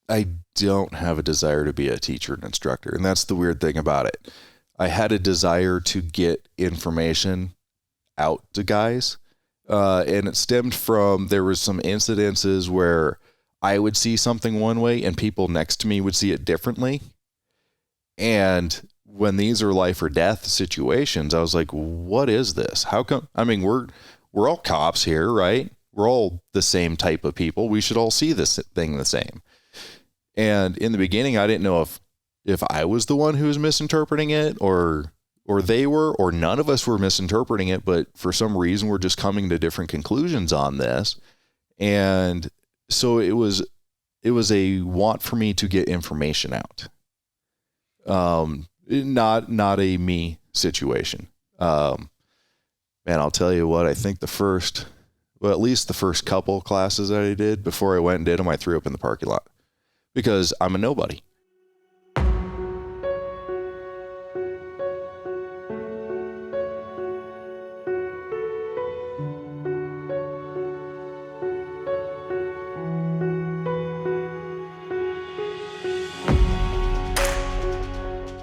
I don't have a desire to be a teacher and instructor. And that's the weird thing about it. I had a desire to get information out to guys. And it stemmed from, there was some incidences where I would see something one way and people next to me would see it differently. And when these are life or death situations, I was like, what is this? How come? I mean, we're all cops here, right? We're all the same type of people. We should all see this thing the same. And in the beginning, I didn't know if I was the one who was misinterpreting it or they were, or none of us were misinterpreting it, but for some reason we're just coming to different conclusions on this. And so it was a want for me to get information out. Not a me situation. Man, I'll tell you what, I think at least the first couple classes that I did, before I went and did them, I threw up in the parking lot because I'm a nobody.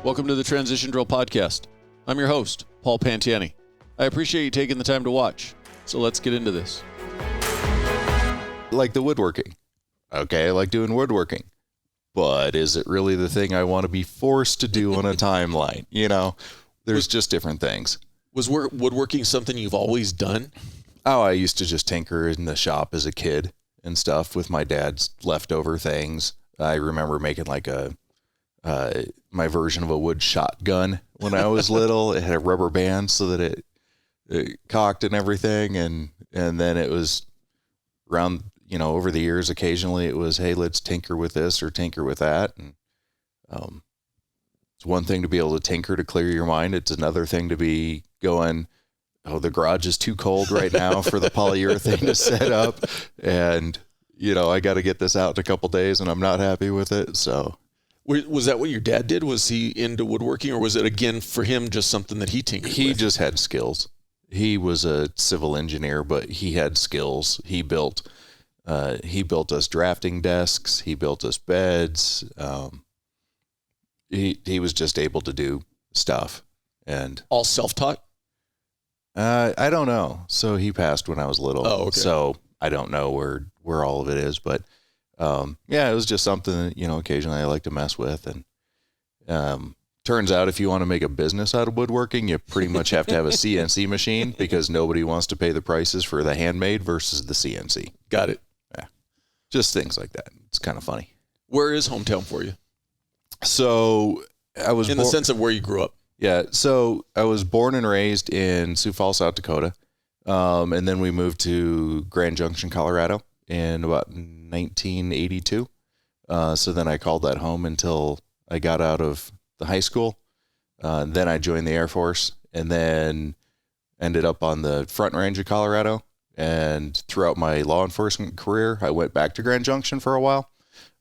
Welcome to the Transition Drill Podcast. I'm your host, Paul Pantiani. I appreciate you taking the time to watch. So let's get into this. Like the woodworking. Okay, I like doing woodworking. But is it really the thing I want to be forced to do on a timeline? You know, there's just different things. Was woodworking something you've always done? Oh, I used to just tinker in the shop as a kid and stuff with my dad's leftover things. I remember making like my version of a wood shotgun when I was little. It had a rubber band so that it cocked and everything. And then it was around, over the years, occasionally it was, hey, let's tinker with this or tinker with that. And it's one thing to be able to tinker to clear your mind. It's another thing to be going, oh, the garage is too cold right now for the polyurethane to set up. And, I got to get this out in a couple days and I'm not happy with it. So. Was that what your dad did? Was he into woodworking, or was it, again, for him, just something that he tinkered with? He just had skills. He was a civil engineer, but he had skills. He built us drafting desks. He built us beds. He was just able to do stuff. And all self-taught? I don't know. So he passed when I was little. Oh, okay. So I don't know where all of it is, but it was just something that, occasionally I like to mess with. And turns out if you want to make a business out of woodworking, you pretty much have to have a CNC machine because nobody wants to pay the prices for the handmade versus the CNC. Got it. Yeah. Just things like that. It's kind of funny. Where is hometown for you? So I was in the sense of where you grew up. Yeah. So I was born and raised in Sioux Falls, South Dakota. And then we moved to Grand Junction, Colorado in about 1982. So then I called that home until I got out of the high school. Then I joined the Air Force and then ended up on the Front Range of Colorado. And throughout my law enforcement career, I went back to Grand Junction for a while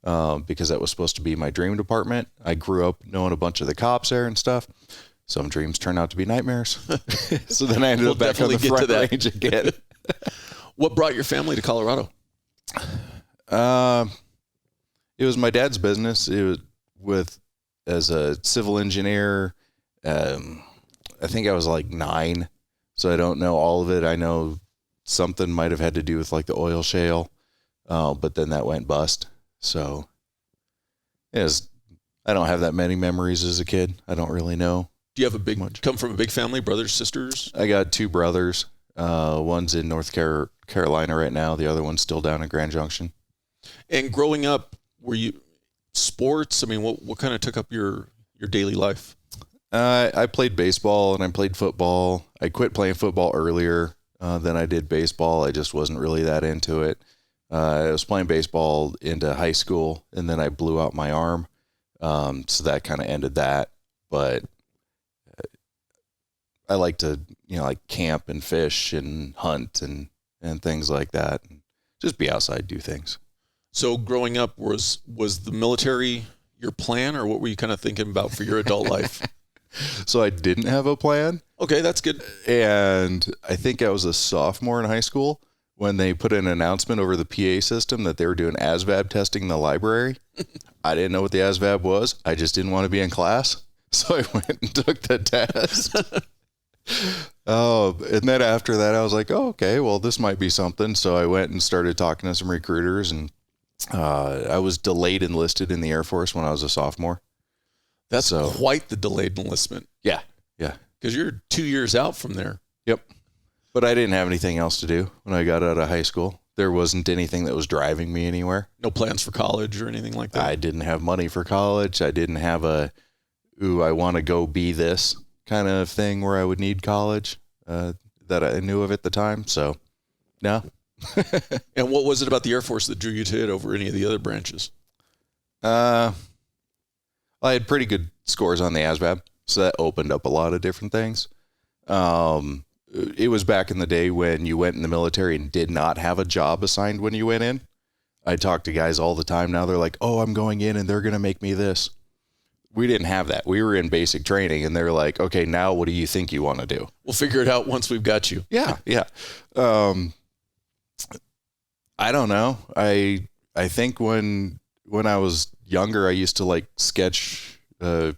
because that was supposed to be my dream department. I grew up knowing a bunch of the cops there and stuff. Some dreams turned out to be nightmares. So then I ended up back on the Front Range again. What brought your family to Colorado? It was my dad's business. It was as a civil engineer. I think I was like 9, so I don't know all of it. I know something might have had to do with like the oil shale, but then that went bust. So I don't have that many memories as a kid. I don't really know. Do you have come from a big family, brothers, sisters? I got 2 brothers. One's in North Carolina right now. The other one's still down in Grand Junction. And growing up, were you sports? I mean, what kind of took up your daily life? I played baseball and I played football. I quit playing football earlier than I did baseball. I just wasn't really that into it. I was playing baseball into high school and then I blew out my arm. So that kind of ended that. But I like to, like camp and fish and hunt and things like that. And just be outside, do things. So growing up, was the military your plan, or what were you kind of thinking about for your adult life? So I didn't have a plan. Okay, that's good. And I think I was a sophomore in high school when they put an announcement over the PA system that they were doing ASVAB testing in the library. I didn't know what the ASVAB was. I just didn't want to be in class. So I went and took the test. And then after that, I was like, oh, okay, well, this might be something. So I went and started talking to some recruiters, and I was delayed enlisted in the Air Force when I was a sophomore. That's quite the delayed enlistment. Yeah. Because you're 2 years out from there. Yep. But I didn't have anything else to do when I got out of high school. There wasn't anything that was driving me anywhere. No plans for college or anything like that? I didn't have money for college. I didn't have I want to go be this kind of thing where I would need college that I knew of at the time. So, no. And what was it about the Air Force that drew you to it over any of the other branches? I had pretty good scores on the ASVAB, so that opened up a lot of different things. It was back in the day when you went in the military and did not have a job assigned when you went in. I talk to guys all the time now. They're like, oh, I'm going in and they're going to make me this. We didn't have that. We were in basic training and they're like, okay, now what do you think you want to do? We'll figure it out once we've got you. Yeah. I don't know. I think when I was younger, I used to like sketch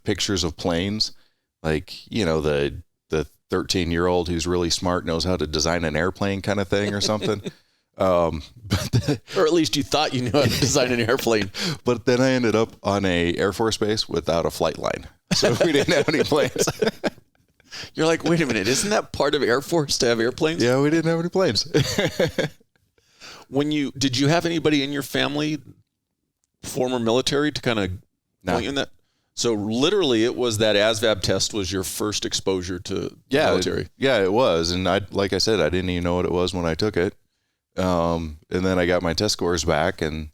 pictures of planes, like, the 13-year-old who's really smart knows how to design an airplane kind of thing or something. Or at least you thought you knew how to design an airplane. But then I ended up on a Air Force base without a flight line. So we didn't have any planes. You're like, wait a minute, isn't that part of Air Force to have airplanes? Yeah, we didn't have any planes. Did you have anybody in your family, former military, to kind of point you in that? So literally it was that ASVAB test was your first exposure to military. It was. And like I said, I didn't even know what it was when I took it. And then I got my test scores back and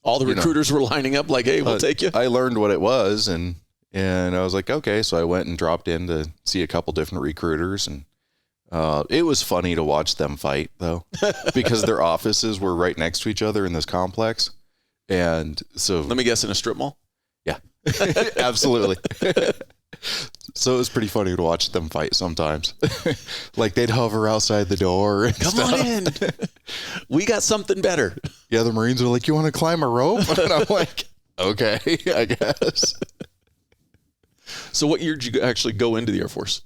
all the recruiters were lining up like, hey, we'll take you. I learned what it was and I was like, okay. So I went and dropped in to see a couple different recruiters, and it was funny to watch them fight though, because their offices were right next to each other in this complex. And so let me guess, in a strip mall? Yeah, absolutely. So it was pretty funny to watch them fight sometimes. Like they'd hover outside the door. And Come on in. We got something better. Yeah, the Marines were like, you want to climb a rope? And I'm like, okay, I guess. So what year did you actually go into the Air Force?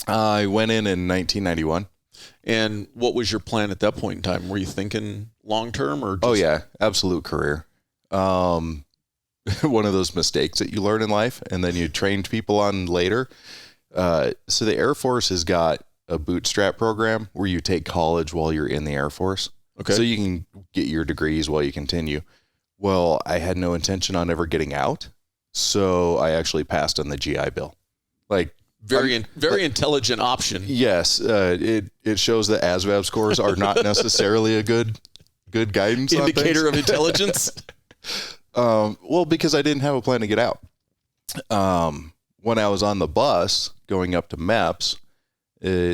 I went in 1991. And what was your plan at that point in time? Were you thinking long-term or just... Oh, yeah, absolute career. One of those mistakes that you learn in life and then you trained people on later. So the Air Force has got a bootstrap program where you take college while you're in the Air Force. Okay. So you can get your degrees while you continue. Well, I had no intention on ever getting out. So I actually passed on the GI Bill. Like very intelligent option. Yes. It shows that ASVAB scores are not necessarily a good guidance indicator of intelligence. Well, because I didn't have a plan to get out. When I was on the bus going up to MEPS,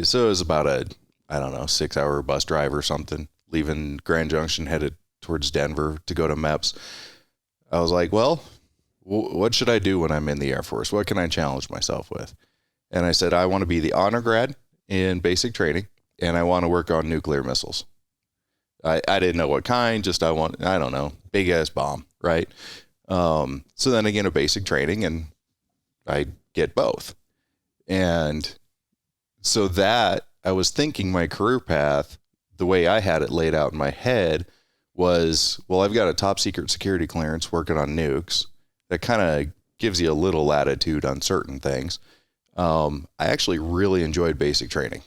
so it was about a 6-hour bus drive or something, leaving Grand Junction, headed towards Denver to go to MEPS. I was like, well, what should I do when I'm in the Air Force? What can I challenge myself with? And I said, I want to be the honor grad in basic training, and I want to work on nuclear missiles. I didn't know what kind, big ass bomb, right? So then I get a basic training and I get both. And so that I was thinking my career path, the way I had it laid out in my head was, well, I've got a top secret security clearance working on nukes. That kind of gives you a little latitude on certain things. I actually really enjoyed basic training.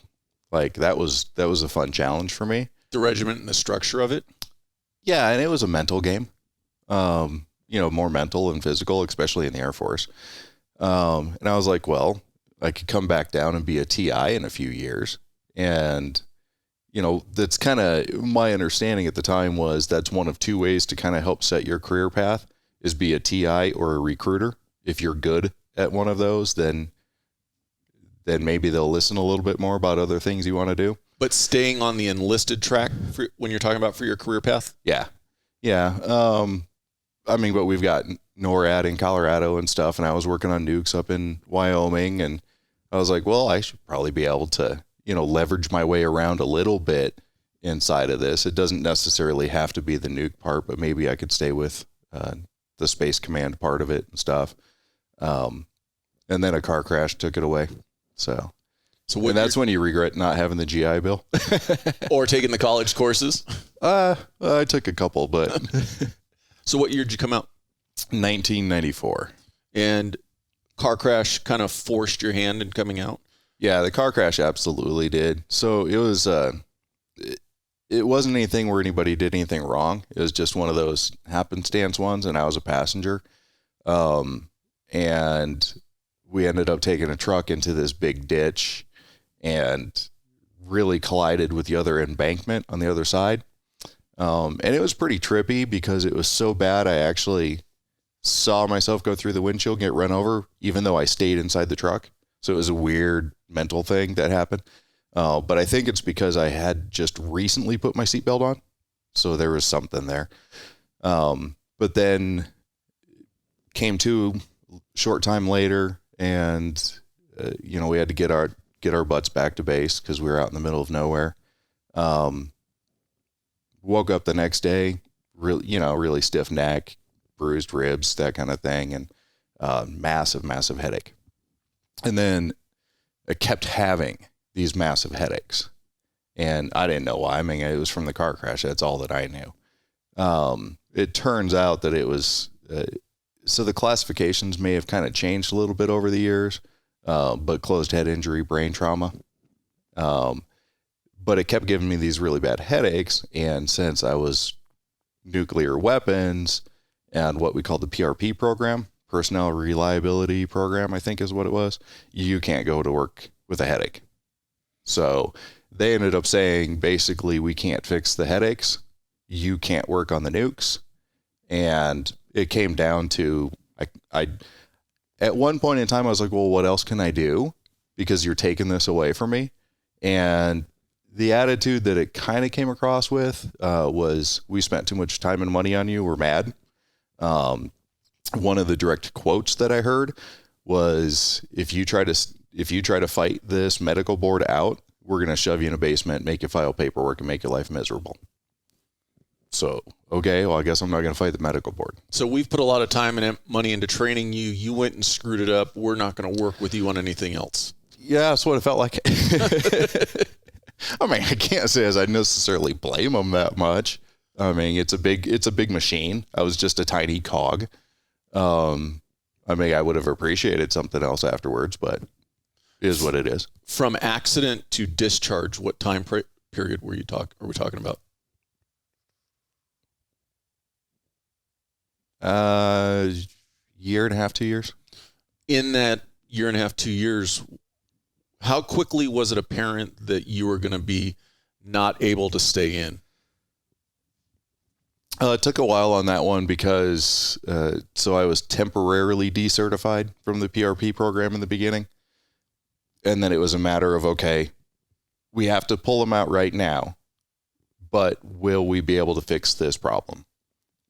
Like that was a fun challenge for me. The regiment and the structure of it? Yeah, and it was a mental game. More mental and physical, especially in the Air Force. And I was like, well, I could come back down and be a TI in a few years. And, that's kind of my understanding at the time was that's one of two ways to kind of help set your career path is be a TI or a recruiter. If you're good at one of those, then maybe they'll listen a little bit more about other things you want to do. But staying on the enlisted track when you're talking about for your career path? Yeah. But we've got NORAD in Colorado and stuff, and I was working on nukes up in Wyoming, and I was like, well, I should probably be able to, leverage my way around a little bit inside of this. It doesn't necessarily have to be the nuke part, but maybe I could stay with the Space Command part of it and stuff. And then a car crash took it away. So and that's when you regret not having the GI Bill. Or taking the college courses? I took a couple, but... So what year did you come out? 1994. And car crash kind of forced your hand in coming out? Yeah, the car crash absolutely did. So it was... It wasn't anything where anybody did anything wrong. It was just one of those happenstance ones, and I was a passenger. And we ended up taking a truck into this big ditch and really collided with the other embankment on the other side. And it was pretty trippy because it was so bad. I actually saw myself go through the windshield, get run over, even though I stayed inside the truck. So it was a weird mental thing that happened. But I think it's because I had just recently put my seatbelt on. So there was something there. But then came to short time later, and, we had to get our butts back to base because we were out in the middle of nowhere. Woke up the next day, really stiff neck, bruised ribs, that kind of thing, and massive headache. And then I kept having these massive headaches, and I didn't know why. I mean, it was from the car crash. That's all that I knew. It turns out that it was, so the classifications may have kind of changed a little bit over the years, but closed head injury, brain trauma. But it kept giving me these really bad headaches. And since I was nuclear weapons and what we call the PRP program, personnel reliability program, I think is what it was, you can't go to work with a headache. So they ended up saying, basically, we can't fix the headaches. You can't work on the nukes. And it came down to, I at one point in time, I was like, well, what else can I do? Because you're taking this away from me. And the attitude that it kind of came across with was, we spent too much time and money on you. We're mad. One of the direct quotes that I heard was, if you try to fight this medical board out, we're going to shove you in a basement, make you file paperwork, and make your life miserable. So, okay, well, I guess I'm not going to fight the medical board. So we've put a lot of time and money into training you. You went and screwed it up. We're not going to work with you on anything else. Yeah, that's what it felt like. I mean, I can't say as I necessarily blame them that much. I mean, it's a big machine. I was just a tiny cog. I mean, I would have appreciated something else afterwards, but it is what it is. From accident to discharge, what time period are we talking about? Year and a half, 2 years. In that year and a half, 2 years, how quickly was it apparent that you were going to be not able to stay in? It took a while on that one because, so I was temporarily decertified from the PRP program in the beginning. And then it was a matter of, okay, we have to pull them out right now, but will we be able to fix this problem?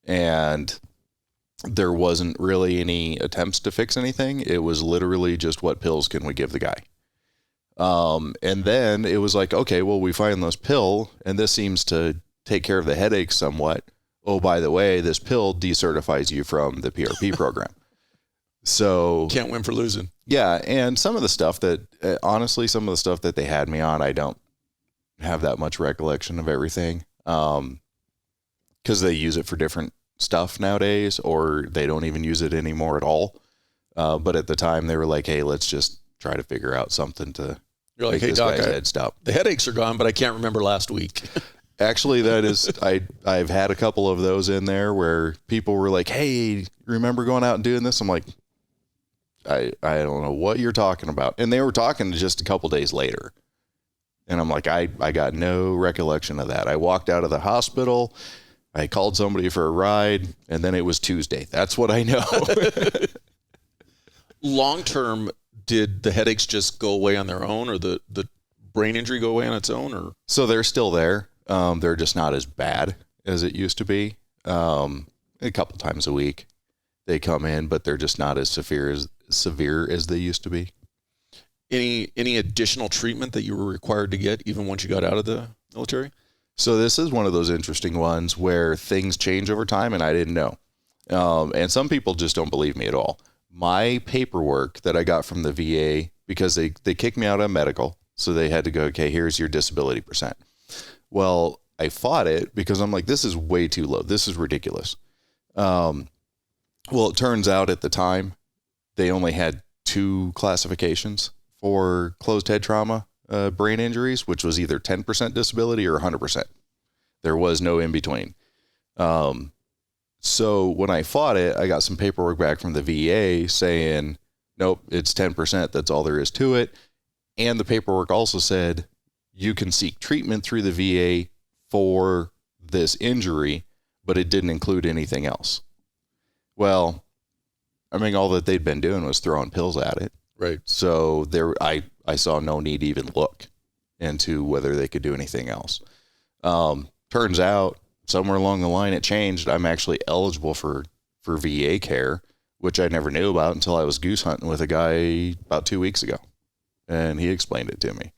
And there wasn't really any attempts to fix anything. It was literally just, what pills can we give the guy? And then it was like, okay, well, we find this pill and this seems to take care of the headache somewhat. Oh, by the way, this pill decertifies you from the PRP program. So can't win for losing. Yeah. And some of the stuff that, honestly, some of the stuff that they had me on, I don't have that much recollection of everything. 'Cause they use it for different stuff nowadays, or they don't even use it anymore at all. But at the time they were like, hey, let's just try to figure out something to You're like, make hey, this doc, guy's head stop. The headaches are gone, but I can't remember last week. Actually, that is, I've had a couple of those in there where people were like, hey, remember going out and doing this? I'm like, I don't know what you're talking about. And they were talking just a couple days later. And I'm like, I got no recollection of that. I walked out of the hospital. I called somebody for a ride, and then it was Tuesday. That's what I know. Long term, did the headaches just go away on their own, or the brain injury go away on its own? Or so they're still there. They're just not as bad as it used to be. A couple times a week they come in, but they're just not as severe as they used to be. Any additional treatment that you were required to get even once you got out of the military? So this is one of those interesting ones where things change over time and I didn't know. And some people just don't believe me at all. My paperwork that I got from the VA, because they kicked me out of medical, so they had to go, okay, here's your disability percent. Well, I fought it because I'm like, this is way too low. This is ridiculous. Well, it turns out at the time, they only had 2 classifications for closed head trauma, brain injuries, which was either 10% disability or 100%. There was no in between. So when I fought it, I got some paperwork back from the VA saying, nope, it's 10%. That's all there is to it. And the paperwork also said you can seek treatment through the VA for this injury, but it didn't include anything else. Well, I mean, all that they'd been doing was throwing pills at it. Right. So I saw no need to even look into whether they could do anything else. Turns out somewhere along the line it changed. I'm actually eligible for VA care, which I never knew about until I was goose hunting with a guy about 2 weeks ago. And he explained it to me.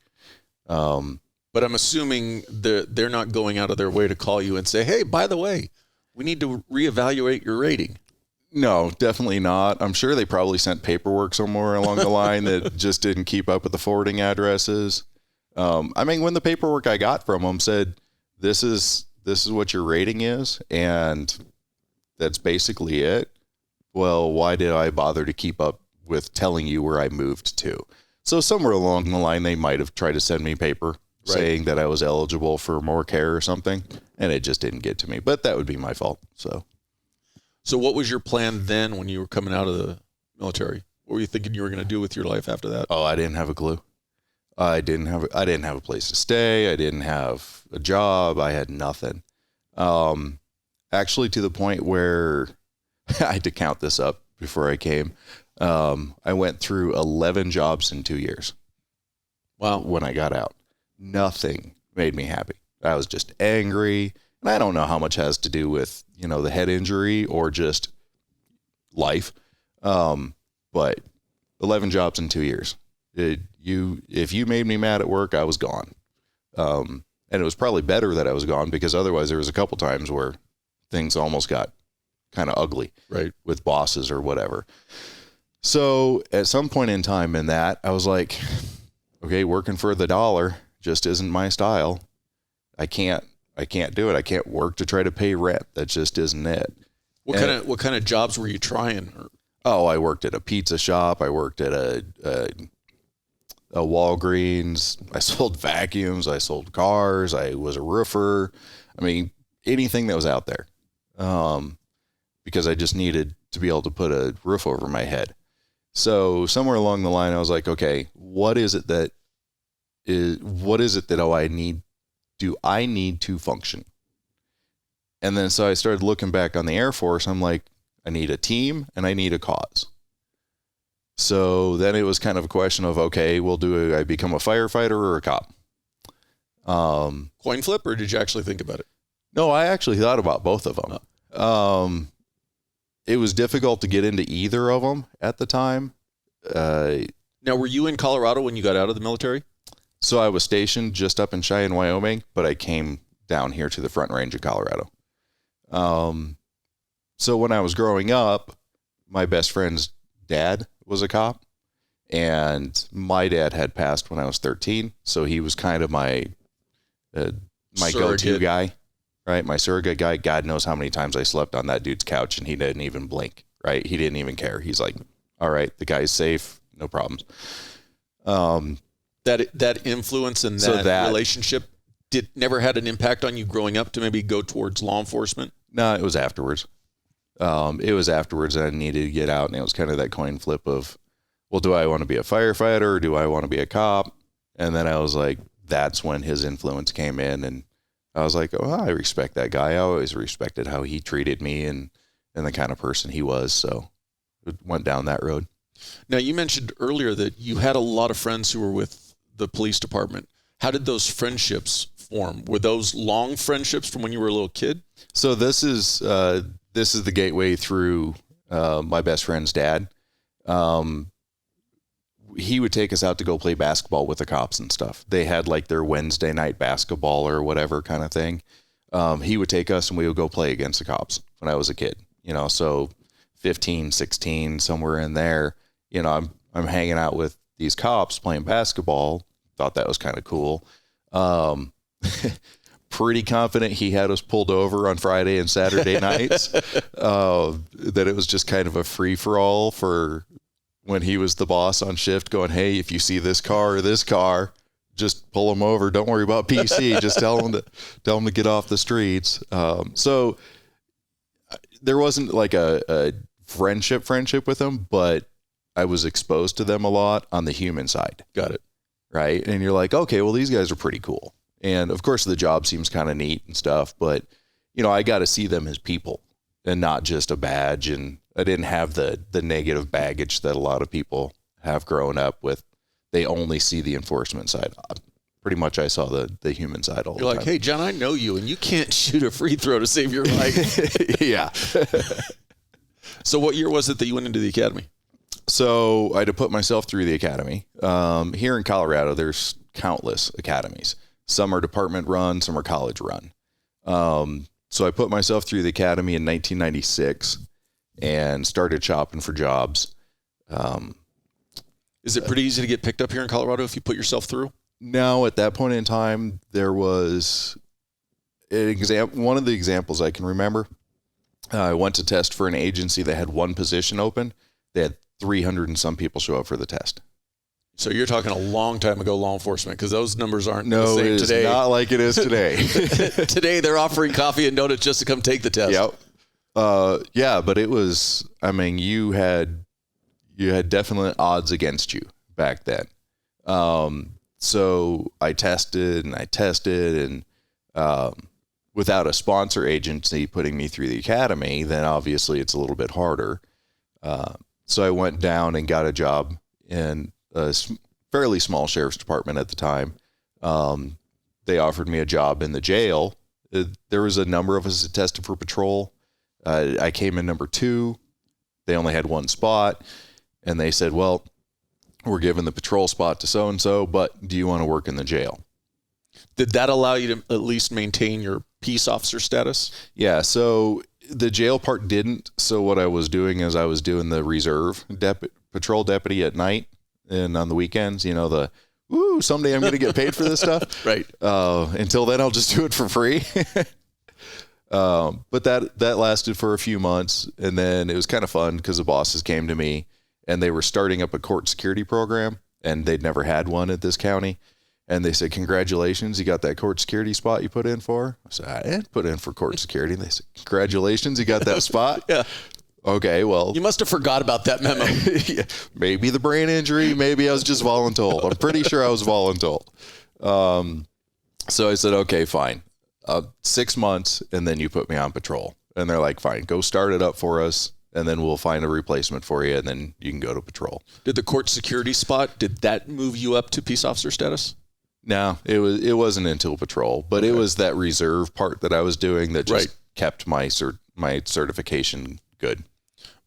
But I'm assuming they're not going out of their way to call you and say, hey, by the way, we need to reevaluate your rating. No, definitely not. I'm sure they probably sent paperwork somewhere along the line that just didn't keep up with the forwarding addresses. I mean, when the paperwork I got from them said, this is what your rating is, and that's basically it. Well, why did I bother to keep up with telling you where I moved to? So somewhere along the line, they might have tried to send me paper saying that I was eligible for more care or something, and it just didn't get to me. But that would be my fault. So what was your plan then when you were coming out of the military? What were you thinking you were going to do with your life after that? Oh, I didn't have a clue. I didn't have a place to stay. I didn't have a job. I had nothing. Actually, to the point where I had to count this up before I came. I went through 11 jobs in 2 years. Wow. When I got out, nothing made me happy. I was just angry. And I don't know how much has to do with, the head injury or just life. But 11 jobs in 2 years. If you made me mad at work, I was gone. And it was probably better that I was gone, because otherwise there was a couple times where things almost got kind of ugly, right, with bosses or whatever. So at some point in time in that, I was like, okay, working for the dollar just isn't my style. I can't do it. I can't work to try to pay rent. That just isn't it. What kind of jobs were you trying? Oh, I worked at a pizza shop. I worked at a Walgreens. I sold vacuums. I sold cars. I was a roofer. I mean, anything that was out there. Because I just needed to be able to put a roof over my head. So somewhere along the line, I was like, okay, what is it that do I need to function? And then so I started looking back on the Air Force. I'm like, I need a team and I need a cause. So then it was kind of a question of, okay, well, do I become a firefighter or a cop? Coin flip, or did you actually think about it? No, I actually thought about both of them. Oh. It was difficult to get into either of them at the time. Now, were you in Colorado when you got out of the military? So I was stationed just up in Cheyenne, Wyoming, but I came down here to the Front Range of Colorado. So when I was growing up, my best friend's dad was a cop, and my dad had passed when I was 13. So he was kind of my go-to guy, right? My surrogate guy. God knows how many times I slept on that dude's couch and he didn't even blink, right? He didn't even care. He's like, all right, the guy's safe. No problems. That influence and that relationship never had an impact on you growing up to maybe go towards law enforcement? No, it was afterwards. That I needed to get out, and it was kind of that coin flip of, well, do I want to be a firefighter or do I want to be a cop? And then I was like, that's when his influence came in, and I was like, oh, I respect that guy. I always respected how he treated me and the kind of person he was. So it went down that road. Now, you mentioned earlier that you had a lot of friends who were with the police department. How did those friendships form? Were those long friendships from when you were a little kid? So this is the gateway through my best friend's dad. he would take us out to go play basketball with the cops and stuff. They had like their Wednesday night basketball or whatever kind of thing. He would take us and we would go play against the cops when I was a kid, so 15, 16, somewhere in there, I'm hanging out with these cops playing basketball. Thought that was kind of cool. Pretty confident he had us pulled over on Friday and Saturday nights, that it was just kind of a free for all for when he was the boss on shift going, hey, if you see this car or this car, just pull them over. Don't worry about PC. Just tell them to get off the streets. So there wasn't like a friendship with them, but I was exposed to them a lot on the human side. Got it. Right. And you're like, okay, well, these guys are pretty cool. And of course the job seems kind of neat and stuff, but I got to see them as people and not just a badge. And I didn't have the negative baggage that a lot of people have grown up with. They only see the enforcement side. Pretty much I saw the human side all the time. You're like, hey, John, I know you, and you can't shoot a free throw to save your life. Yeah. So what year was it that you went into the academy? So I had to put myself through the academy. Here in Colorado, there's countless academies. Some are department run, some are college run. So I put myself through the academy in 1996 and started shopping for jobs. Is it pretty easy to get picked up here in Colorado if you put yourself through? No, at that point in time, there was one of the examples I can remember. I went to test for an agency that had one position open. They had 300 and some people show up for the test. So you're talking a long time ago, law enforcement, because those numbers aren't the same today. No, it's not like it is today. Today they're offering coffee and donuts just to come take the test. Yep. Yeah, but it was, you had definite odds against you back then. So I tested and without a sponsor agency putting me through the academy, then obviously it's a little bit harder. So I went down and got a job in a fairly small sheriff's department at the time. They offered me a job in the jail. There was a number of us that tested for patrol. I came in number 2. They only had one spot, and they said, well, we're giving the patrol spot to so-and-so, but do you want to work in the jail? Did that allow you to at least maintain your peace officer status? Yeah, so the jail part didn't. So what I was doing is I was doing the reserve patrol deputy at night and on the weekends, someday I'm going to get paid for this stuff. Right. Until then, I'll just do it for free. But that lasted for a few months. And then it was kind of fun because the bosses came to me and they were starting up a court security program and they'd never had one at this county. And they said, congratulations, you got that court security spot you put in for? I said, I didn't put in for court security. And they said, congratulations, you got that spot? Yeah. Okay, well. You must have forgot about that memo. Yeah, maybe the brain injury, maybe I was just voluntold. I'm pretty sure I was voluntold. So I said, okay, fine. 6 months, and then you put me on patrol. And they're like, fine, go start it up for us, and then we'll find a replacement for you, and then you can go to patrol. Did the court security spot, did that move you up to peace officer status? No, it wasn't until patrol, but okay. It was that reserve part that I was doing that just kept my certification good.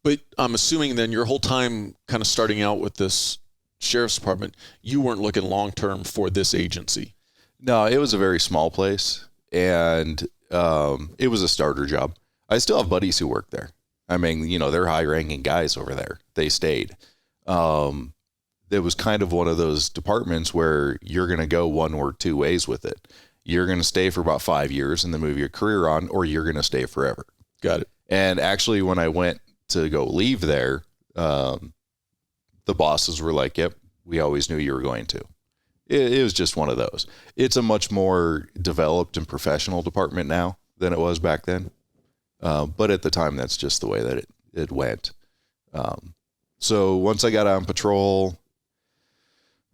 But I'm assuming then your whole time kind of starting out with this sheriff's department, you weren't looking long-term for this agency. No, it was a very small place, and it was a starter job. I still have buddies who work there. They're high-ranking guys over there. They stayed. It was kind of one of those departments where you're going to go one or two ways with it. You're going to stay for about 5 years and then move your career on, or you're going to stay forever. Got it. And actually, when I went to go leave there, the bosses were like, yep, we always knew you were going to. It was just one of those. It's a much more developed and professional department now than it was back then. But at the time, that's just the way that it went. So once I got on patrol,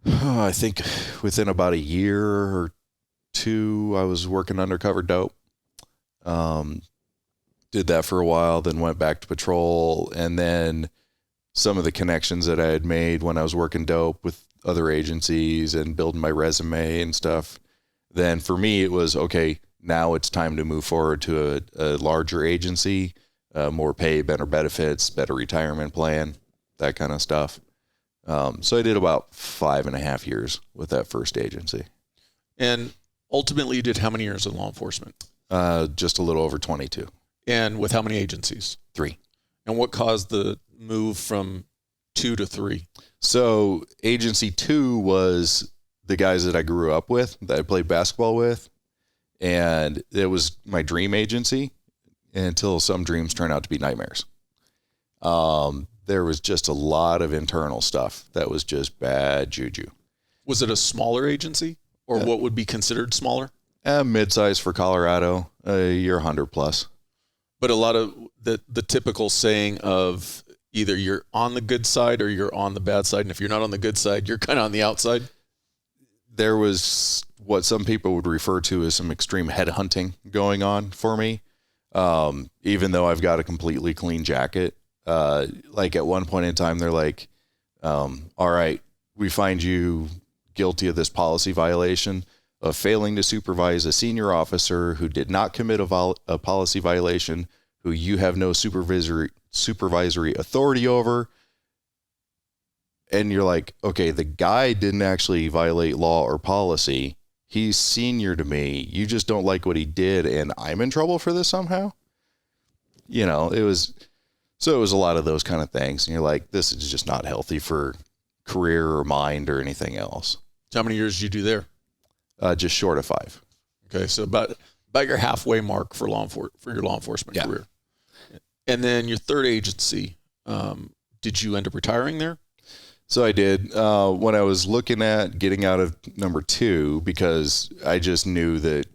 I think within about a year or two, I was working undercover dope. Did that for a while, then went back to patrol. And then some of the connections that I had made when I was working dope with other agencies and building my resume and stuff. Then for me, it was, okay, now it's time to move forward to a larger agency, more pay, better benefits, better retirement plan, that kind of stuff. So I did about 5.5 years with that first agency. And ultimately, you did how many years in law enforcement? Just a little over 22. And with how many agencies? 3. And what caused the move from 2 to 3? So agency 2 was the guys that I grew up with, that I played basketball with. And it was my dream agency until some dreams turned out to be nightmares. There was just a lot of internal stuff that was just bad juju. Was it a smaller agency, or what would be considered smaller? Mid-size for Colorado, you're 100 plus. But a lot of the typical saying of either you're on the good side or you're on the bad side. And if you're not on the good side, you're kind of on the outside. There was what some people would refer to as some extreme headhunting going on for me. Even though I've got a completely clean jacket, like at one point in time, they're like, all right, we find you guilty of this policy violation of failing to supervise a senior officer who did not commit a policy violation, who you have no supervisory authority over. And you're like, okay, the guy didn't actually violate law or policy. He's senior to me. You just don't like what he did, and I'm in trouble for this somehow. You know, it was a lot of those kind of things. And you're like, this is just not healthy for career or mind or anything else. So how many years did you do there? Just short of 5. Okay, so about your halfway mark for your law enforcement career. And then your third agency, did you end up retiring there? So I did. When I was looking at getting out of number 2, because I just knew that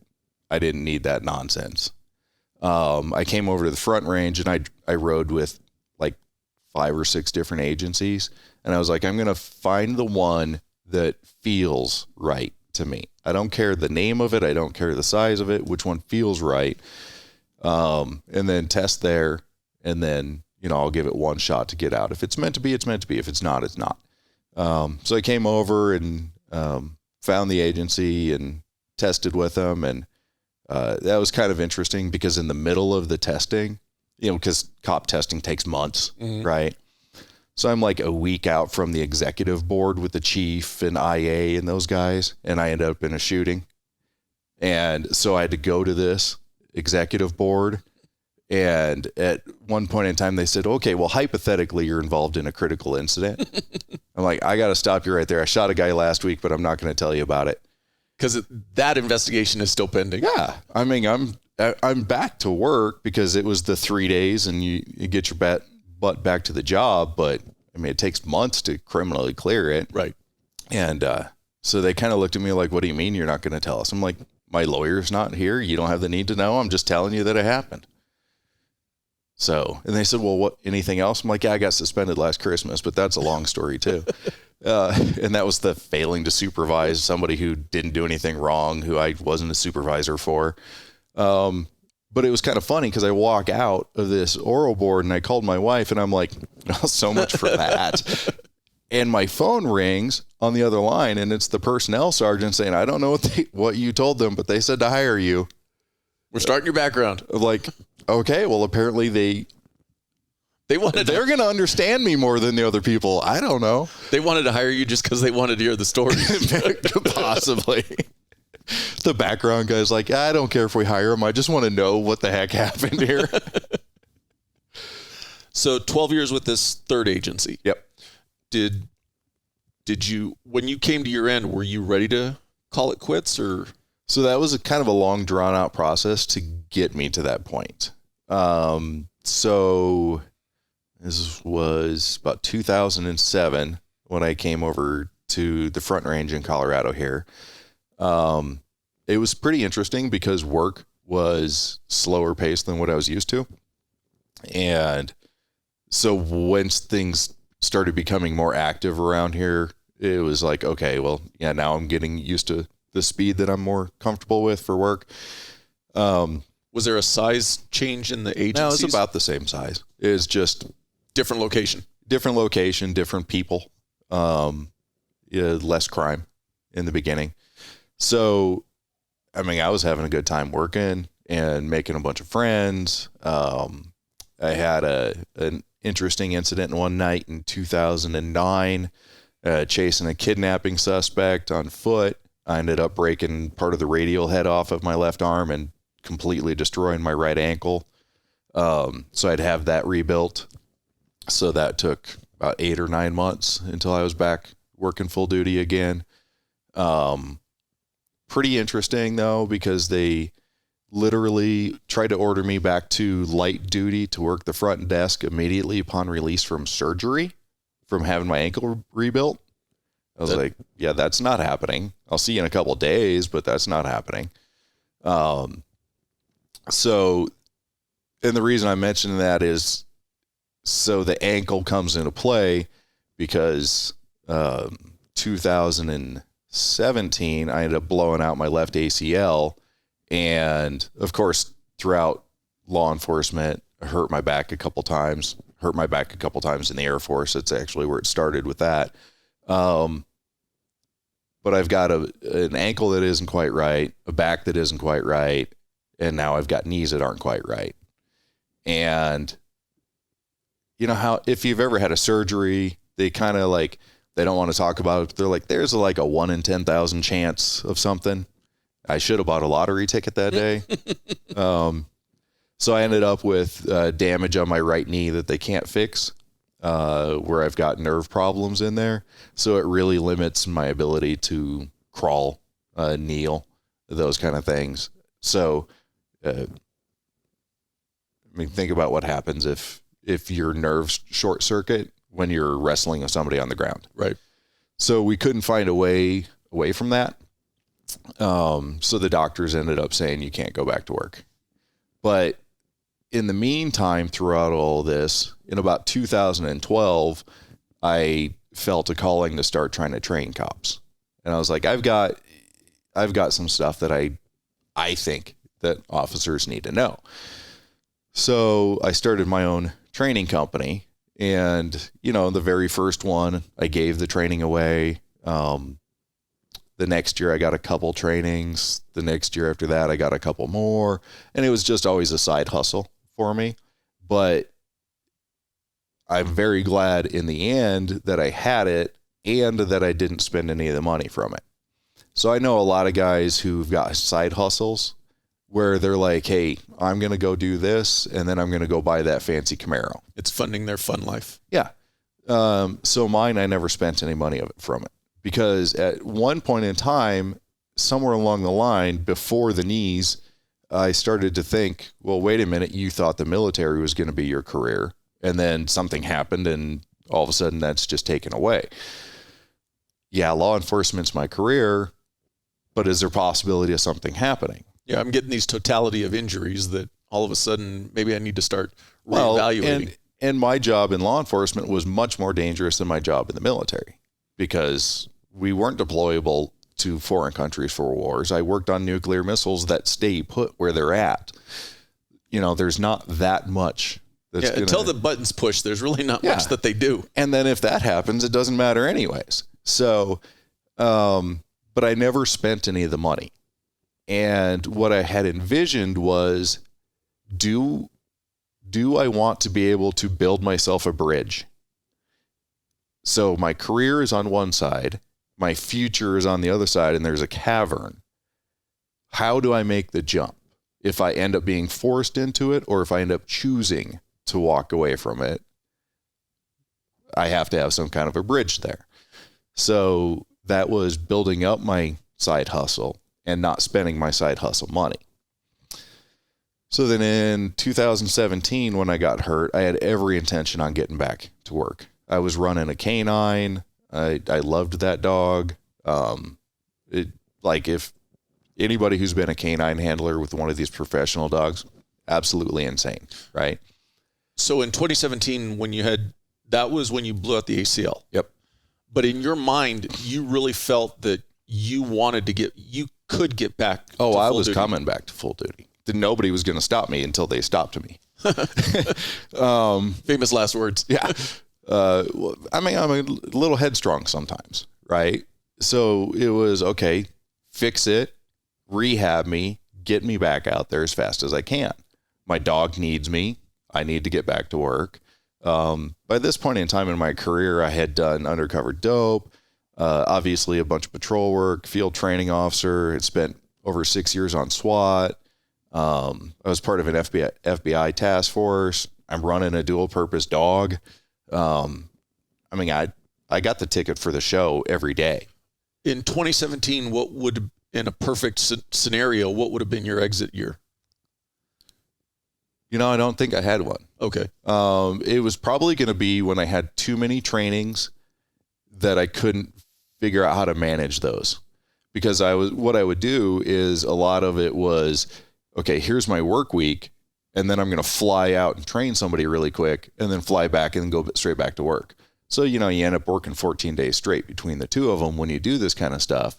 I didn't need that nonsense. I came over to the Front Range, and I rode with like 5 or 6 different agencies. And I was like, I'm going to find the one that feels right to me. I don't care the name of it. I don't care the size of it, which one feels right. And then test there. And then, I'll give it one shot to get out. If it's meant to be, it's meant to be. If it's not, it's not. So I came over and found the agency and tested with them. And that was kind of interesting because in the middle of the testing, because cop testing takes months, right? So I'm like a week out from the executive board with the chief and IA and those guys, and I ended up in a shooting. And so I had to go to this executive board. And at one point in time, they said, okay, well, hypothetically, you're involved in a critical incident. I'm like, I got to stop you right there. I shot a guy last week, but I'm not going to tell you about it. Because that investigation is still pending. Yeah. I mean, I'm back to work because it was the 3 days and you get your butt back to the job. But I mean, it takes months to criminally clear it. Right. And so they kind of looked at me like, what do you mean you're not going to tell us? I'm like, my lawyer's not here. You don't have the need to know. I'm just telling you that it happened. So, and they said, well, what, anything else? I'm like, yeah, I got suspended last Christmas, but that's a long story too. And that was the failing to supervise somebody who didn't do anything wrong, who I wasn't a supervisor for. But it was kind of funny because I walk out of this oral board and I called my wife and I'm like, oh, so much for that. And my phone rings on the other line and it's the personnel sergeant saying, I don't know what you told them, but they said to hire you. We're starting your background. Like, okay, well, apparently they're going to understand me more than the other people. I don't know. They wanted to hire you just because they wanted to hear the story. Possibly. The background guy's like, I don't care if we hire him. I just want to know what the heck happened here. So 12 years with this third agency. Yep. Did you, when you came to your end, were you ready to call it quits or? So that was a kind of a long drawn out process to get me to that point. So this was about 2007 when I came over to the Front Range in Colorado here. It was pretty interesting because work was slower paced than what I was used to. And so once things started becoming more active around here, it was like, okay, well, yeah, now I'm getting used to the speed that I'm more comfortable with for work. Was there a size change in the agencies? No, it's about the same size. It's just different location, different people, less crime in the beginning. So, I mean, I was having a good time working and making a bunch of friends. I had an interesting incident one night in 2009, chasing a kidnapping suspect on foot. I ended up breaking part of the radial head off of my left arm and completely destroying my right ankle. So I'd have that rebuilt. So that took about 8 or 9 months until I was back working full duty again. Pretty interesting though, because they literally tried to order me back to light duty to work the front desk immediately upon release from surgery, from having my ankle rebuilt. I was like, yeah, that's not happening. I'll see you in a couple of days, but that's not happening. So, and the reason I'm mentioning that is so the ankle comes into play because 2017, I ended up blowing out my left ACL. And of course, throughout law enforcement, I hurt my back a couple times in the Air Force. That's actually where it started with that. But I've got an ankle that isn't quite right, a back that isn't quite right, and now I've got knees that aren't quite right. And you know how, if you've ever had a surgery, they kind of like, they don't want to talk about it. They're like, there's like a 1 in 10,000 chance of something. I should have bought a lottery ticket that day. So I ended up with damage on my right knee that they can't fix, where I've got nerve problems in there. So it really limits my ability to crawl, kneel, those kind of things. So, I mean, think about what happens if your nerves short circuit when you're wrestling with somebody on the ground. Right. So we couldn't find a way away from that. So the doctors ended up saying you can't go back to work. But in the meantime, throughout all this, in about 2012, I felt a calling to start trying to train cops. And I was like, I've got some stuff that I think that officers need to know. So I started my own training company, and, you know, the very first one, I gave the training away. The next year I got a couple trainings. The next year after that, I got a couple more, and it was just always a side hustle for me. But I'm very glad in the end that I had it and that I didn't spend any of the money from it. So I know a lot of guys who've got side hustles where they're like, hey, I'm going to go do this, and then I'm going to go buy that fancy Camaro. It's funding their fun life. Yeah. So mine, I never spent any money of it from it. Because at one point in time, somewhere along the line, before the knees, I started to think, well, wait a minute, you thought the military was going to be your career. And then something happened, and all of a sudden that's just taken away. Yeah, law enforcement's my career, but is there a possibility of something happening? Yeah, I'm getting these totality of injuries that all of a sudden maybe I need to start reevaluating. And my job in law enforcement was much more dangerous than my job in the military, because we weren't deployable to foreign countries for wars. I worked on nuclear missiles that stay put where they're at. You know, there's not that much. Until the button's pushed, there's really not much that they do. And then if that happens, it doesn't matter anyways. So, but I never spent any of the money. And what I had envisioned was, do I want to be able to build myself a bridge? So my career is on one side, my future is on the other side, and there's a cavern. How do I make the jump? If I end up being forced into it, or if I end up choosing to walk away from it, I have to have some kind of a bridge there. So that was building up my side hustle and not spending my side hustle money. So then in 2017, when I got hurt, I had every intention on getting back to work. I was running a canine. I loved that dog. If anybody who's been a canine handler with one of these professional dogs, absolutely insane, right? So in 2017, that was when you blew out the ACL. Yep. But in your mind, you really felt that you could get back. Oh, I was coming back to full duty. Nobody was going to stop me until they stopped me. Famous last words. Yeah. I'm a little headstrong sometimes, right? So it was, okay, fix it, rehab me, get me back out there as fast as I can. My dog needs me. I need to get back to work. By this point in time in my career, I had done undercover dope, obviously a bunch of patrol work, field training officer, had spent over 6 years on SWAT. I was part of an FBI task force. I'm running a dual purpose dog. I mean, I got the ticket for the show every day. In 2017, what would, in a perfect scenario, what would have been your exit year? You know, I don't think I had one. Okay. It was probably going to be when I had too many trainings that I couldn't figure out how to manage those. Because what I would do is a lot of it was, okay, here's my work week, and then I'm going to fly out and train somebody really quick and then fly back and go straight back to work. So, you know, you end up working 14 days straight between the two of them when you do this kind of stuff,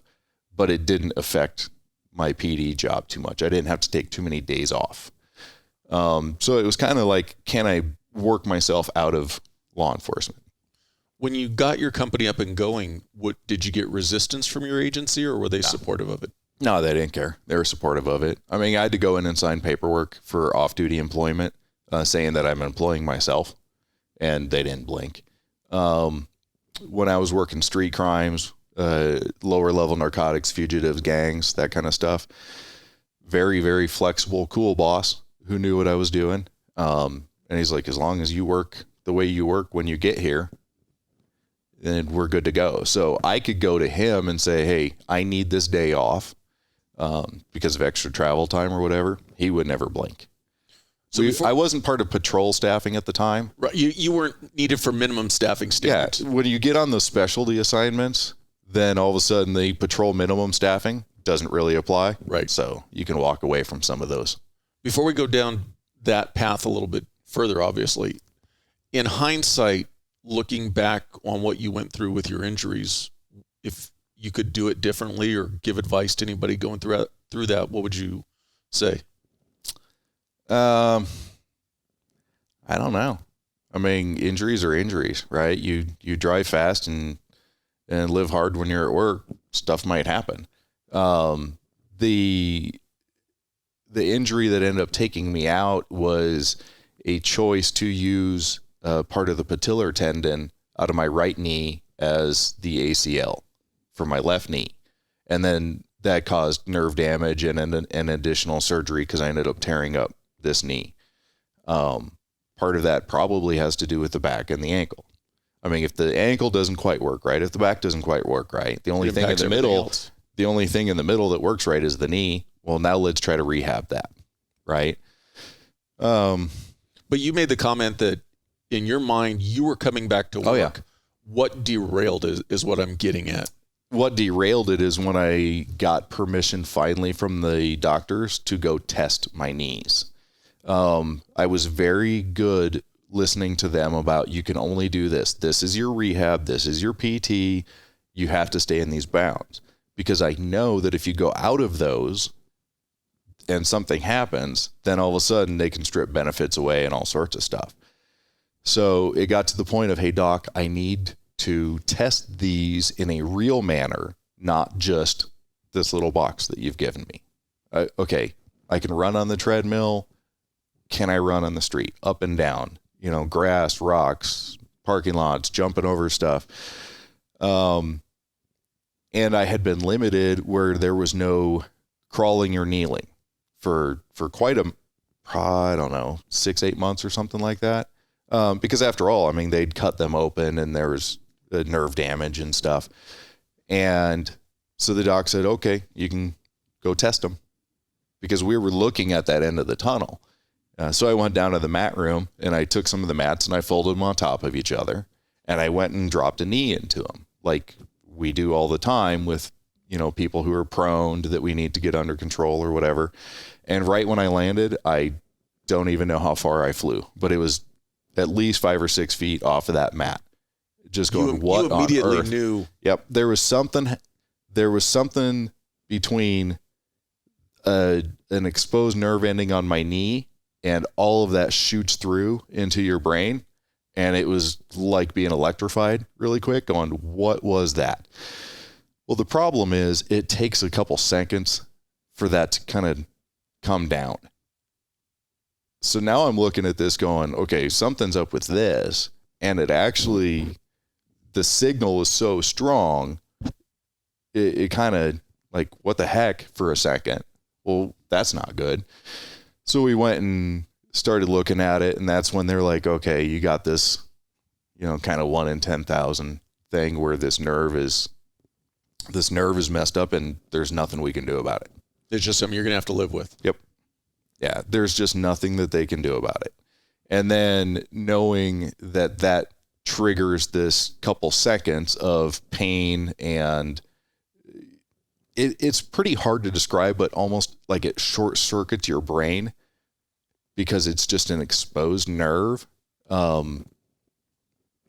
but it didn't affect my PD job too much. I didn't have to take too many days off. So it was kind of like, can I work myself out of law enforcement? When you got your company up and going, did you get resistance from your agency, or were they supportive of it? No, they didn't care. They were supportive of it. I mean, I had to go in and sign paperwork for off-duty employment, saying that I'm employing myself, and they didn't blink. When I was working street crimes, lower level narcotics, fugitives, gangs, that kind of stuff, very, very flexible, cool boss who knew what I was doing. And he's like, as long as you work the way you work when you get here, then we're good to go. So I could go to him and say, hey, I need this day off because of extra travel time or whatever. He would never blink. So I wasn't part of patrol staffing at the time. Right. You weren't needed for minimum staffing standards. Yeah. When you get on those specialty assignments, then all of a sudden the patrol minimum staffing doesn't really apply. Right. So you can walk away from some of those. Before we go down that path a little bit further, obviously, in hindsight, looking back on what you went through with your injuries, if you could do it differently or give advice to anybody going through that, what would you say? I don't know. I mean, injuries are injuries, right? You drive fast and live hard when you're at work, stuff might happen. The injury that ended up taking me out was a choice to use part of the patellar tendon out of my right knee as the ACL for my left knee. And then that caused nerve damage and an additional surgery because I ended up tearing up this knee. Part of that probably has to do with the back and the ankle. I mean, if the ankle doesn't quite work right, if the back doesn't quite work right, the only thing in the middle that works right is the knee. Well, now let's try to rehab that, right? But you made the comment that in your mind, you were coming back to work. Oh, yeah. What derailed is what I'm getting at. What derailed it is when I got permission finally from the doctors to go test my knees. I was very good listening to them about, you can only do this. This is your rehab. This is your PT. You have to stay in these bounds, because I know that if you go out of those and something happens, then all of a sudden they can strip benefits away and all sorts of stuff. So it got to the point of, hey, doc, I need to test these in a real manner, not just this little box that you've given me. Okay, I can run on the treadmill. Can I run on the street, up and down, grass, rocks, parking lots, jumping over stuff? And I had been limited where there was no crawling or kneeling for quite 6-8 months or something like that. Because after all, I mean, they'd cut them open and there was nerve damage and stuff. And so the doc said, okay, you can go test them, because we were looking at that end of the tunnel. So I went down to the mat room and I took some of the mats and I folded them on top of each other, and I went and dropped a knee into them like we do all the time with, people who are prone that we need to get under control or whatever. And right when I landed, I don't even know how far I flew, but it was at least 5 or 6 feet off of that mat. Just going, what on earth? You immediately knew. Yep. There was something between an exposed nerve ending on my knee and all of that shoots through into your brain. And it was like being electrified really quick, going, what was that? Well, the problem is it takes a couple seconds for that to kind of come down. So now I'm looking at this going, okay, something's up with this. And it actually, the signal is so strong, it kind of like, what the heck for a second? Well, that's not good. So we went and started looking at it. And that's when they're like, okay, you got this, kind of 1 in 10,000 thing where this nerve is messed up and there's nothing we can do about it. It's just something you're going to have to live with. Yep. Yeah. There's just nothing that they can do about it. And then knowing that triggers this couple seconds of pain, and it's pretty hard to describe, but almost like it short circuits your brain because it's just an exposed nerve. You're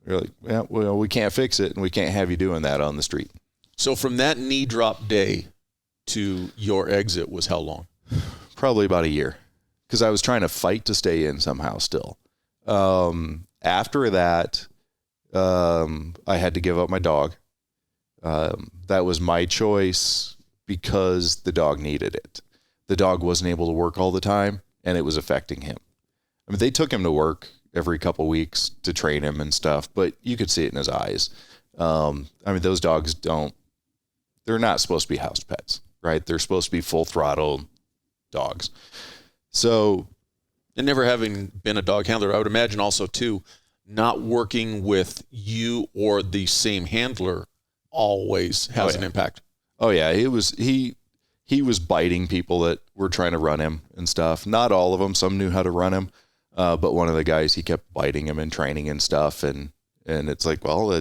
like, yeah, well, we can't fix it and we can't have you doing that on the street. So from that knee drop day to your exit was how long? Probably about a year, because I was trying to fight to stay in somehow still. After that, I had to give up my dog. That was my choice because the dog needed it. The dog wasn't able to work all the time, and it was affecting him. I mean, they took him to work every couple weeks to train him and stuff, but you could see it in his eyes. I mean, those dogs they're not supposed to be house pets, right? They're supposed to be full throttle dogs. So, and never having been a dog handler, I would imagine also too, not working with you or the same handler always has an impact. Oh yeah. He was biting people that were trying to run him and stuff. Not all of them. Some knew how to run him. But one of the guys, he kept biting him and training and stuff. And it's like, well,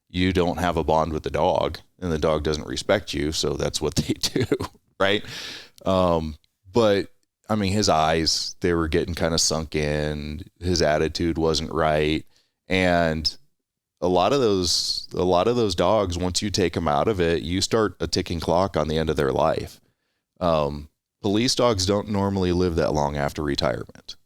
you don't have a bond with the dog and the dog doesn't respect you. So that's what they do. Right. But I mean, his eyes, they were getting kind of sunk in. His attitude wasn't right. And a lot of those dogs, once you take them out of it, you start a ticking clock on the end of their life. Police dogs don't normally live that long after retirement,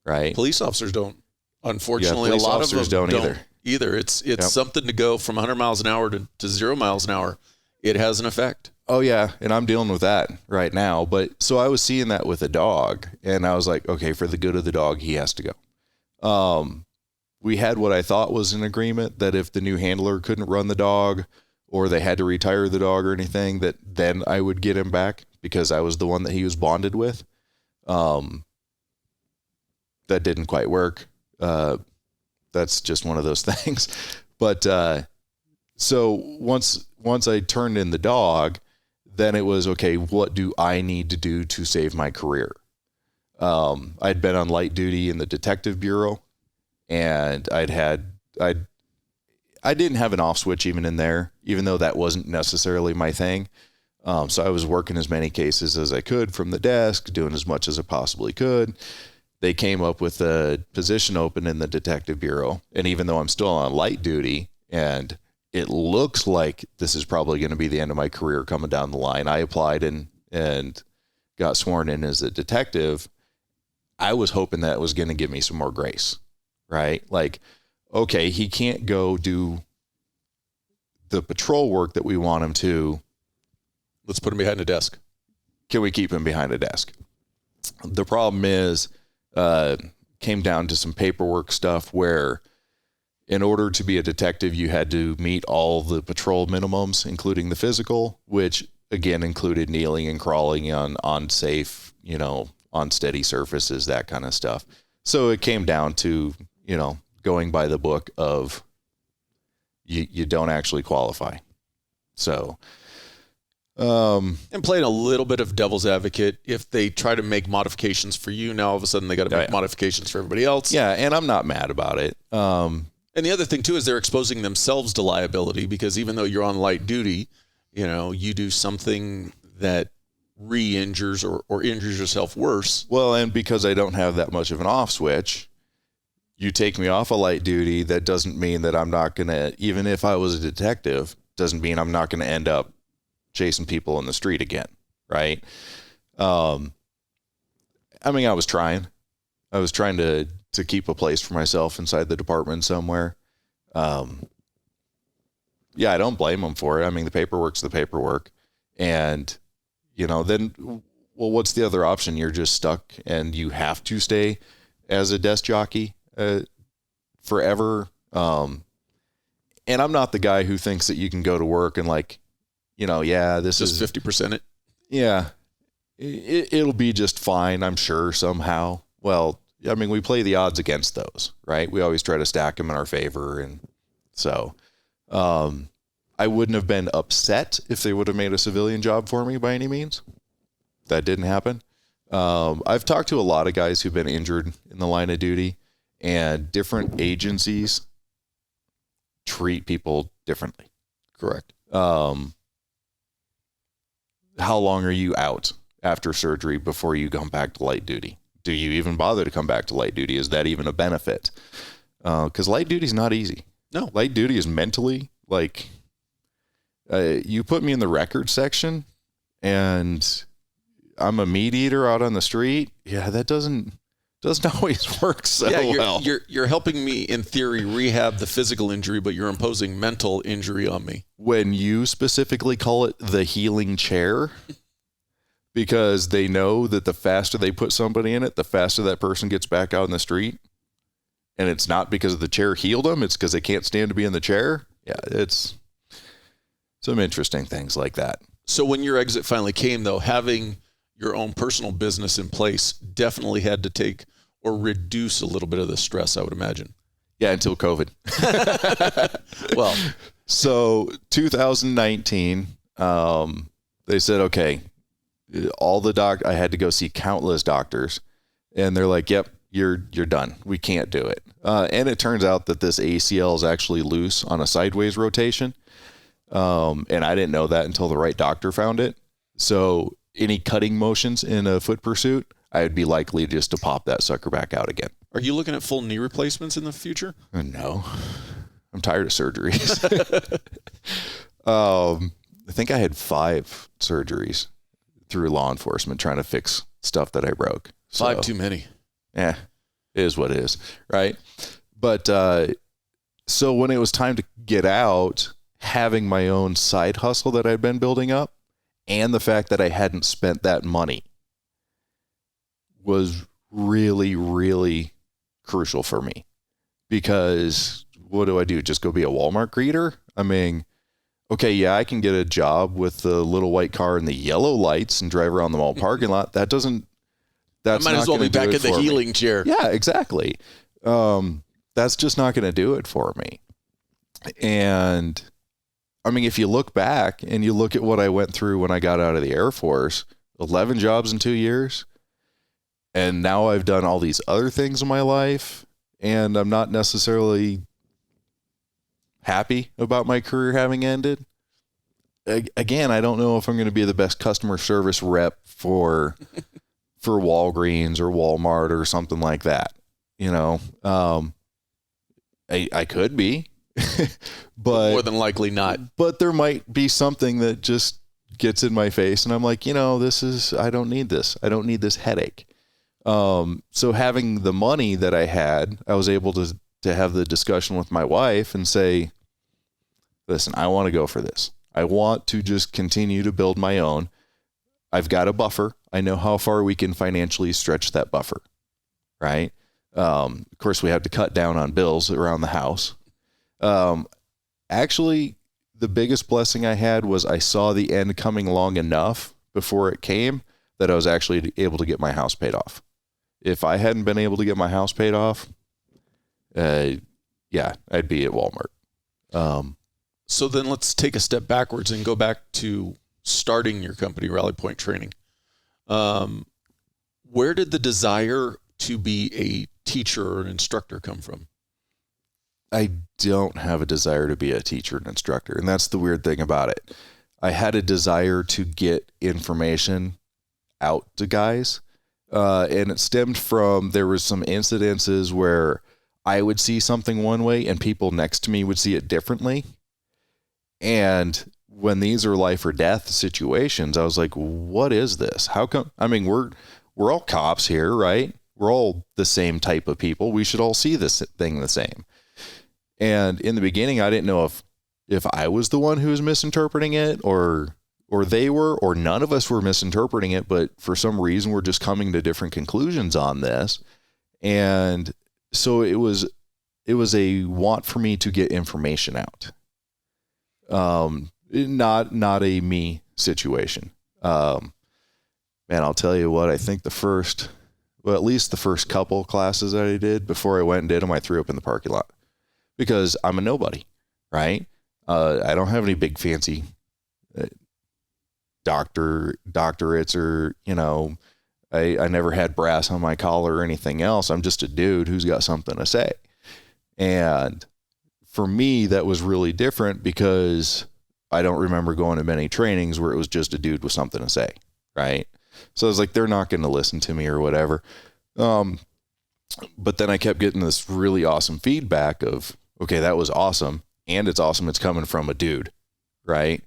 right? Police officers don't. Unfortunately, a lot of them don't either. It's something to go from 100 miles an hour to 0 miles an hour. It has an effect. Oh yeah. And I'm dealing with that right now. But so I was seeing that with a dog and I was like, okay, for the good of the dog, he has to go. We had what I thought was an agreement that if the new handler couldn't run the dog or they had to retire the dog or anything, that then I would get him back because I was the one that he was bonded with. That didn't quite work. That's just one of those things. But, so once I turned in the dog, then it was, okay, what do I need to do to save my career? I'd been on light duty in the detective bureau and I didn't have an off switch even in there, even though that wasn't necessarily my thing. So I was working as many cases as I could from the desk, doing as much as I possibly could. They came up with a position open in the detective bureau. And even though I'm still on light duty and it looks like this is probably going to be the end of my career coming down the line, I applied and got sworn in as a detective. I was hoping that was going to give me some more grace, right? Like, okay, he can't go do the patrol work that we want him to. Let's put him behind a desk. Can we keep him behind a desk? The problem is, came down to some paperwork stuff where in order to be a detective, you had to meet all the patrol minimums, including the physical, which again included kneeling and crawling on safe, on steady surfaces, that kind of stuff. So it came down to, going by the book of you don't actually qualify. So, and playing a little bit of devil's advocate, if they try to make modifications for you, now all of a sudden they got to make modifications for everybody else. Yeah. And I'm not mad about it. And the other thing too, is they're exposing themselves to liability because even though you're on light duty, you do something that re-injures or injures yourself worse. Well, and because I don't have that much of an off switch, you take me off of light duty. That doesn't mean that I'm not going to, even if I was a detective, doesn't mean I'm not going to end up chasing people in the street again. Right. I was trying to keep a place for myself inside the department somewhere. I don't blame them for it. I mean, the paperwork's the paperwork. And, then well, what's the other option? You're just stuck and you have to stay as a desk jockey forever. And I'm not the guy who thinks that you can go to work and this just is 50% it. Yeah, it'll be just fine, I'm sure, somehow. Well, I mean, we play the odds against those, right? We always try to stack them in our favor. And so I wouldn't have been upset if they would have made a civilian job for me by any means. That didn't happen. I've talked to a lot of guys who've been injured in the line of duty, and different agencies treat people differently. Correct. How long are you out after surgery before you come back to light duty? Do you even bother to come back to light duty? Is that even a benefit? Because light duty is not easy. No. Light duty is mentally you put me in the record section and I'm a meat eater out on the street. Yeah, that doesn't always work so well. You're helping me, in theory, rehab the physical injury, but you're imposing mental injury on me. When you specifically call it the healing chair, because they know that the faster they put somebody in it, the faster that person gets back out in the street. And it's not because the chair healed them, it's because they can't stand to be in the chair. Yeah, it's some interesting things like that. So when your exit finally came, though, having your own personal business in place definitely had to take or reduce a little bit of the stress, I would imagine. Yeah, until COVID. Well, so 2019, they said, okay, I had to go see countless doctors, and they're like, yep, you're done. We can't do it. And it turns out that this ACL is actually loose on a sideways rotation. And I didn't know that until the right doctor found it. So any cutting motions in a foot pursuit, I would be likely just to pop that sucker back out again. Are you looking at full knee replacements in the future? No, I'm tired of surgeries. I think I had 5 surgeries through law enforcement trying to fix stuff that I broke. 5 too many. Yeah, it is what it is, right? But so when it was time to get out, having my own side hustle that I'd been building up, and the fact that I hadn't spent that money was really, really crucial for me. Because what do? Just go be a Walmart greeter? I mean, okay, yeah, I can get a job with the little white car and the yellow lights and drive around the mall parking lot. That's I might as well be back in the healing chair. Yeah, exactly. That's just not going to do it for me. And I mean, if you look back and you look at what I went through when I got out of the Air Force, 11 jobs in 2 years, and now I've done all these other things in my life, and I'm not necessarily happy about my career having ended. Again, I don't know if I'm going to be the best customer service rep for Walgreens or Walmart or something like that. You know, I could be. But more than likely not. But there might be something that just gets in my face, and I'm like, I don't need this. I don't need this headache. So having the money that I had, I was able to have the discussion with my wife and say, listen, I want to go for this. I want to just continue to build my own. I've got a buffer. I know how far we can financially stretch that buffer, right? Of course, we have to cut down on bills around the house. Actually, the biggest blessing I had was I saw the end coming long enough before it came that I was actually able to get my house paid off. If I hadn't been able to get my house paid off, I'd be at Walmart. So then let's take a step backwards and go back to starting your company, Rally Point Training. Where did the desire to be a teacher or an instructor come from? I don't have a desire to be a teacher and instructor. And that's the weird thing about it. I had a desire to get information out to guys. And it stemmed from, there was some incidences where I would see something one way and people next to me would see it differently. And when these are life or death situations, I was like, what is this? How come? I mean, we're all cops here, right? We're all the same type of people. We should all see this thing the same. And in the beginning, I didn't know if I was the one who was misinterpreting it or or they were, or none of us were misinterpreting it, but for some reason we're just coming to different conclusions on this. And so it was a want for me to get information out. Not a me situation. Man, I'll tell you what, I think at least the first couple classes that I did, before I went and did them, I threw up in the parking lot because I'm a nobody, right? I don't have any big fancy doctorates or, I never had brass on my collar or anything else. I'm just a dude who's got something to say. And for me, that was really different because I don't remember going to many trainings where it was just a dude with something to say, right? So I was like, they're not going to listen to me or whatever. But then I kept getting this really awesome feedback of, okay, that was awesome. And it's awesome it's coming from a dude, right?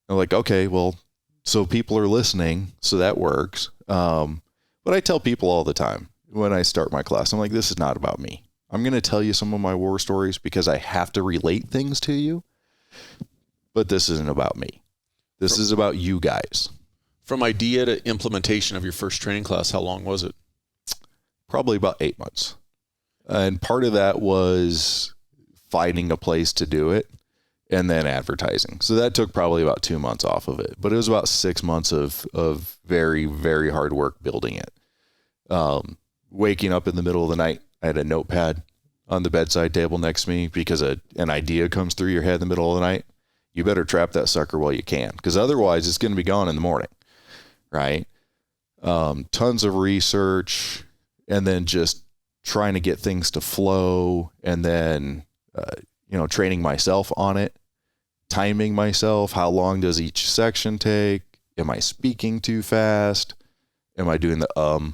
I'm like, okay, well, so people are listening, so that works. But I tell people all the time when I start my class, I'm like, this is not about me. I'm going to tell you some of my war stories because I have to relate things to you. But this isn't about me. This is about you guys. From idea to implementation of your first training class, how long was it? Probably about 8 months. And part of that was finding a place to do it and then advertising. So that took probably about 2 months off of it. But it was about 6 months of very, very hard work building it. Waking up in the middle of the night, I had a notepad on the bedside table next to me because an idea comes through your head in the middle of the night. You better trap that sucker while you can, because otherwise it's going to be gone in the morning, right? Tons of research, and then just trying to get things to flow, and then, training myself on it, timing myself. How long does each section take? Am I speaking too fast? Am I doing the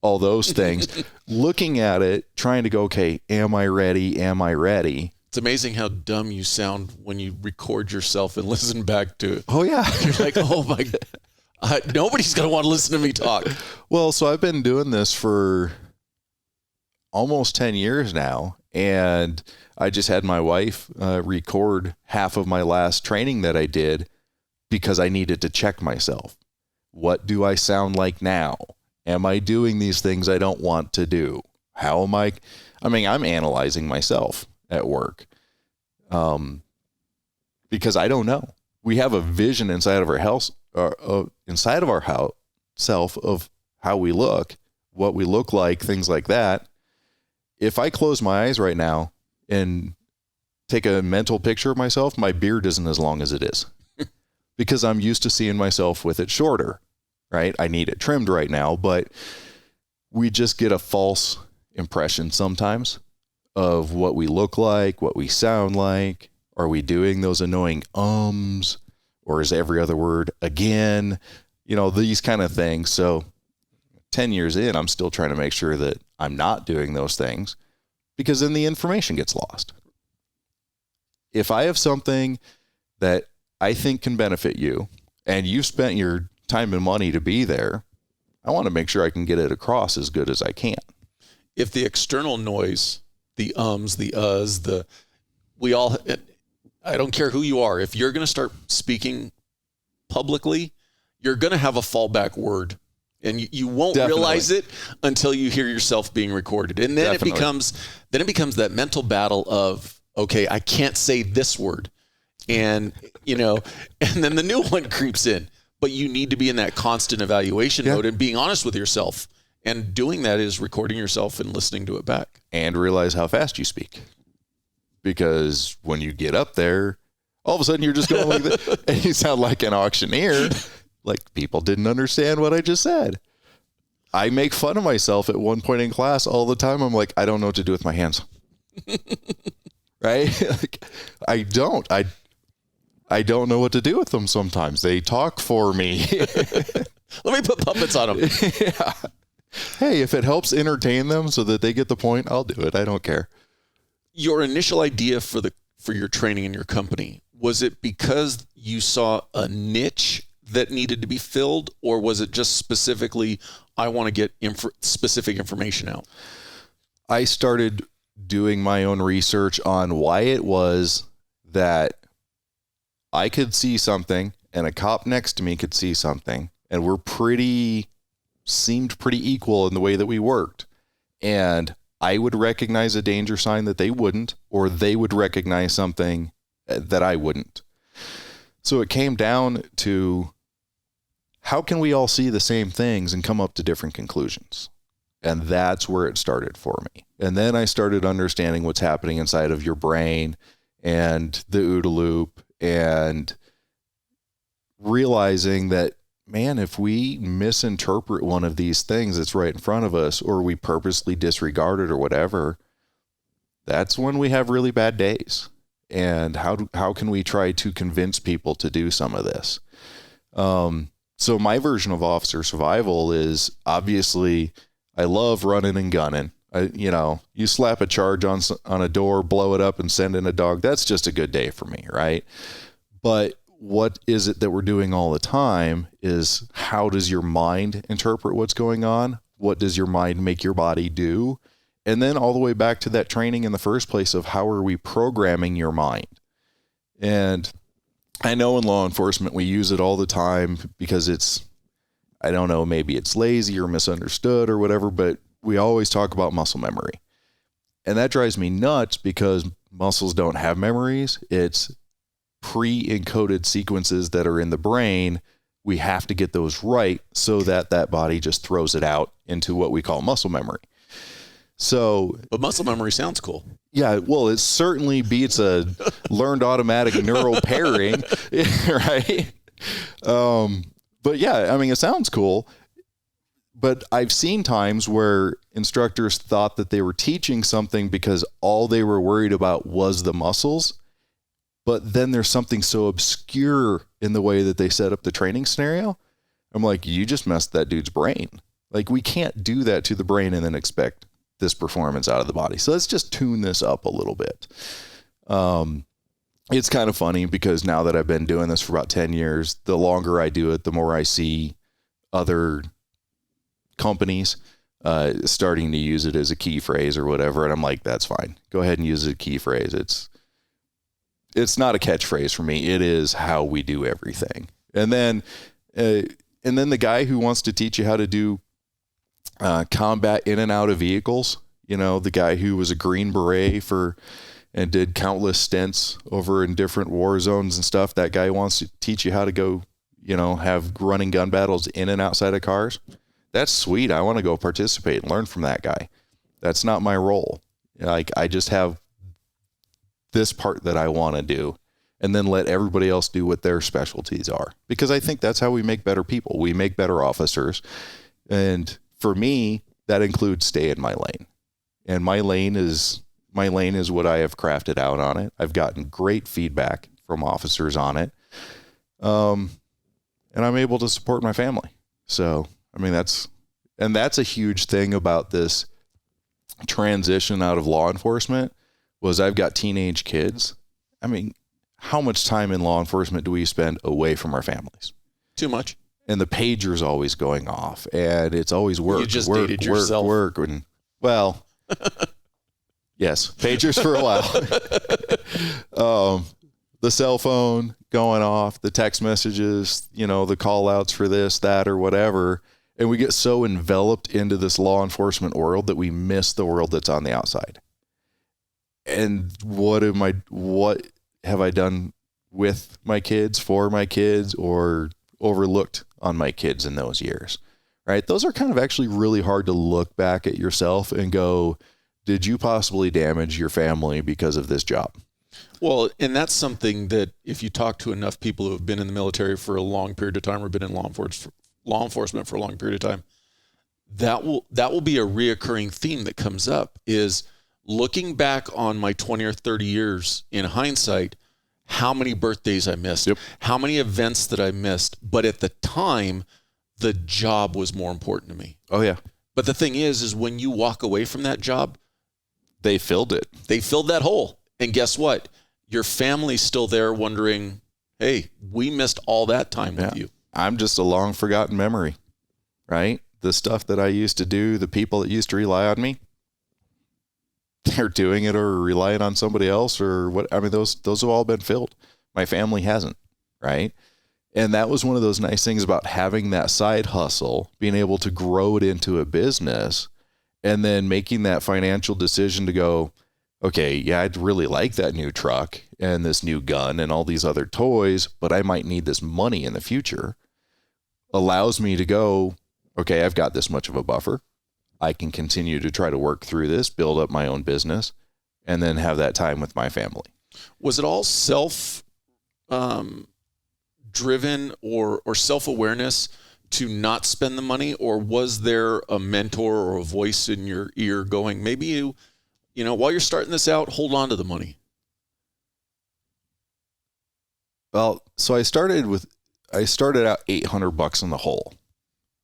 all those things? Looking at it, trying to go, okay, am I ready? Am I ready? It's amazing how dumb you sound when you record yourself and listen back to it. Oh, yeah. You're like, oh, my God. Nobody's going to want to listen to me talk. Well, so I've been doing this for almost 10 years now, and I just had my wife record half of my last training that I did because I needed to check myself. What do I sound like now? Am I doing these things I don't want to do? How am I'm analyzing myself at work, because I don't know. We have a vision inside of our house, self of how we look, what we look like, things like that. If I close my eyes right now and take a mental picture of myself, my beard isn't as long as it is because I'm used to seeing myself with it shorter, right? I need it trimmed right now, but we just get a false impression sometimes of what we look like, what we sound like. Are we doing those annoying ums, or is every other word again? These kind of things. So 10 years in, I'm still trying to make sure that I'm not doing those things, because then the information gets lost. If I have something that I think can benefit you and you've spent your time and money to be there, I want to make sure I can get it across as good as I can. If the external noise, the ums, the I don't care who you are. If you're going to start speaking publicly, you're going to have a fallback word, and you won't realize it until you hear yourself being recorded. And then it becomes that mental battle of, okay, I can't say this word. And, and then the new one creeps in, but you need to be in that constant evaluation mode and being honest with yourself. And doing that is recording yourself and listening to it back. And realize how fast you speak. Because when you get up there, all of a sudden you're just going like this, and you sound like an auctioneer. Like people didn't understand what I just said. I make fun of myself at one point in class all the time. I'm like, I don't know what to do with my hands. Right? Like, I don't know what to do with them sometimes. They talk for me. Let me put puppets on them. Yeah. Hey, if it helps entertain them so that they get the point, I'll do it. I don't care. Your initial idea for your training in your company, was it because you saw a niche that needed to be filled, or was it just specifically, I want to get specific information out? I started doing my own research on why it was that I could see something and a cop next to me could see something, and seemed pretty equal in the way that we worked. And I would recognize a danger sign that they wouldn't, or they would recognize something that I wouldn't. So it came down to, how can we all see the same things and come up to different conclusions? And that's where it started for me. And then I started understanding what's happening inside of your brain and the OODA loop, and realizing that, man, if we misinterpret one of these things that's right in front of us, or we purposely disregard it or whatever, that's when we have really bad days. And how can we try to convince people to do some of this? So my version of officer survival is, obviously, I love running and gunning. You slap a charge on a door, blow it up, and send in a dog. That's just a good day for me, right? But what is it that we're doing all the time is, how does your mind interpret what's going on? What does your mind make your body do? And then all the way back to that training in the first place of, how are we programming your mind? And I know in law enforcement, we use it all the time because it's, I don't know, maybe it's lazy or misunderstood or whatever, but we always talk about muscle memory. And that drives me nuts, because muscles don't have memories. It's pre-encoded sequences that are in the brain. We have to get those right so that body just throws it out into what we call muscle memory. But muscle memory sounds cool. Yeah, well, it certainly beats a learned automatic neural pairing, right? But yeah, I mean, it sounds cool. But I've seen times where instructors thought that they were teaching something because all they were worried about was the muscles. But then there's something so obscure in the way that they set up the training scenario. I'm like, you just messed that dude's brain. Like, we can't do that to the brain and then expect this performance out of the body. So let's just tune this up a little bit. It's kind of funny, because now that I've been doing this for about 10 years, the longer I do it, the more I see other companies starting to use it as a key phrase or whatever. And I'm like, that's fine. Go ahead and use a key phrase. It's not a catchphrase for me. It is how we do everything. And then the guy who wants to teach you how to do combat in and out of vehicles, the guy who was a Green Beret and did countless stints over in different war zones and stuff. That guy wants to teach you how to go, have running gun battles in and outside of cars. That's sweet. I want to go participate and learn from that guy. That's not my role. Like, I just have this part that I want to do, and then let everybody else do what their specialties are, because I think that's how we make better people. We make better officers. And for me, that includes stay in my lane. And my lane is what I have crafted out on it. I've gotten great feedback from officers on it. And I'm able to support my family. So, I mean, that's a huge thing about this transition out of law enforcement, was I've got teenage kids. I mean, how much time in law enforcement do we spend away from our families? Too much. And the pager's always going off, and it's always work. You just dated yourself. Work. And, well, yes, pagers for a while. The cell phone going off, the text messages, the call outs for this, that, or whatever. And we get so enveloped into this law enforcement world that we miss the world that's on the outside. And what have I done with my kids, for my kids, or overlooked on my kids in those years, right? Those are kind of actually really hard to look back at yourself and go, did you possibly damage your family because of this job? Well, and that's something that if you talk to enough people who have been in the military for a long period of time, or been in law enforcement for a long period of time, that will be a reoccurring theme that comes up, is looking back on my 20 or 30 years in hindsight, how many birthdays I missed, how many events that I missed. But at the time, the job was more important to me. Oh, yeah. But the thing is when you walk away from that job, they filled it. They filled that hole. And guess what? Your family's still there wondering, hey, we missed all that time with you. I'm just a long forgotten memory, right? The stuff that I used to do, the people that used to rely on me, they're doing it or relying on somebody else or what. I mean, those have all been filled. My family hasn't, right? And that was one of those nice things about having that side hustle, being able to grow it into a business, and then making that financial decision to go, okay, yeah, I'd really like that new truck and this new gun and all these other toys, but I might need this money in the future, allows me to go, okay, I've got this much of a buffer. I can continue to try to work through this, build up my own business, and then have that time with my family. Was it all driven or self-awareness to not spend the money, or was there a mentor or a voice in your ear going, maybe you know, while you're starting this out, hold on to the money? Well, so I started out $800 in the hole.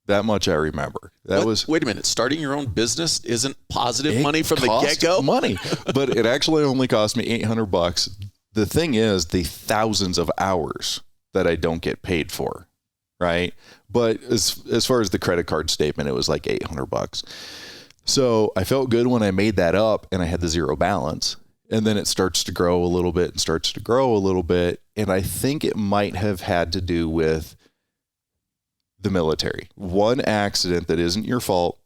That much I remember. Wait a minute. Starting your own business isn't positive money from the get-go? Money, but it actually only cost me $800. The thing is, the thousands of hours that I don't get paid for, right? But as far as the credit card statement, it was like $800. So I felt good when I made that up and I had the zero balance. And then it starts to grow a little bit and starts to grow a little bit. And I think it might have had to do with the military. One accident that isn't your fault,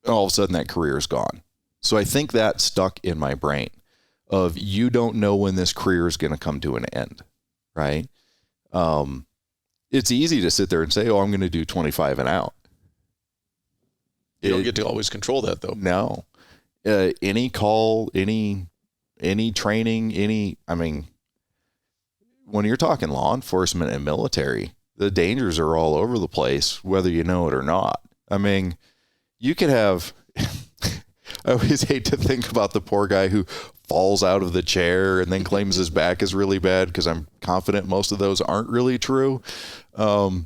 all of a sudden that career is gone. So I think that stuck in my brain of, you don't know when this career is going to come to an end, right? It's easy to sit there and say, oh, I'm going to do 25 and out. You don't get to always control that, though. No. Any call, any training, when you're talking law enforcement and military, the dangers are all over the place, whether you know it or not. I mean, you could have, I always hate to think about the poor guy who falls out of the chair and then claims his back is really bad, because I'm confident most of those aren't really true. But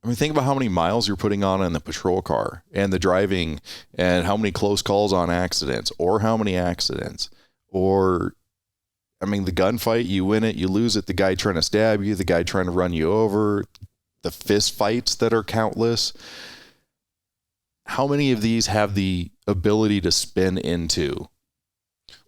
I mean, think about how many miles you're putting on in the patrol car and the driving, and how many close calls on accidents, or how many accidents, or, I mean, the gunfight, you win it, you lose it, the guy trying to stab you, the guy trying to run you over, the fist fights that are countless. How many of these have the ability to spin into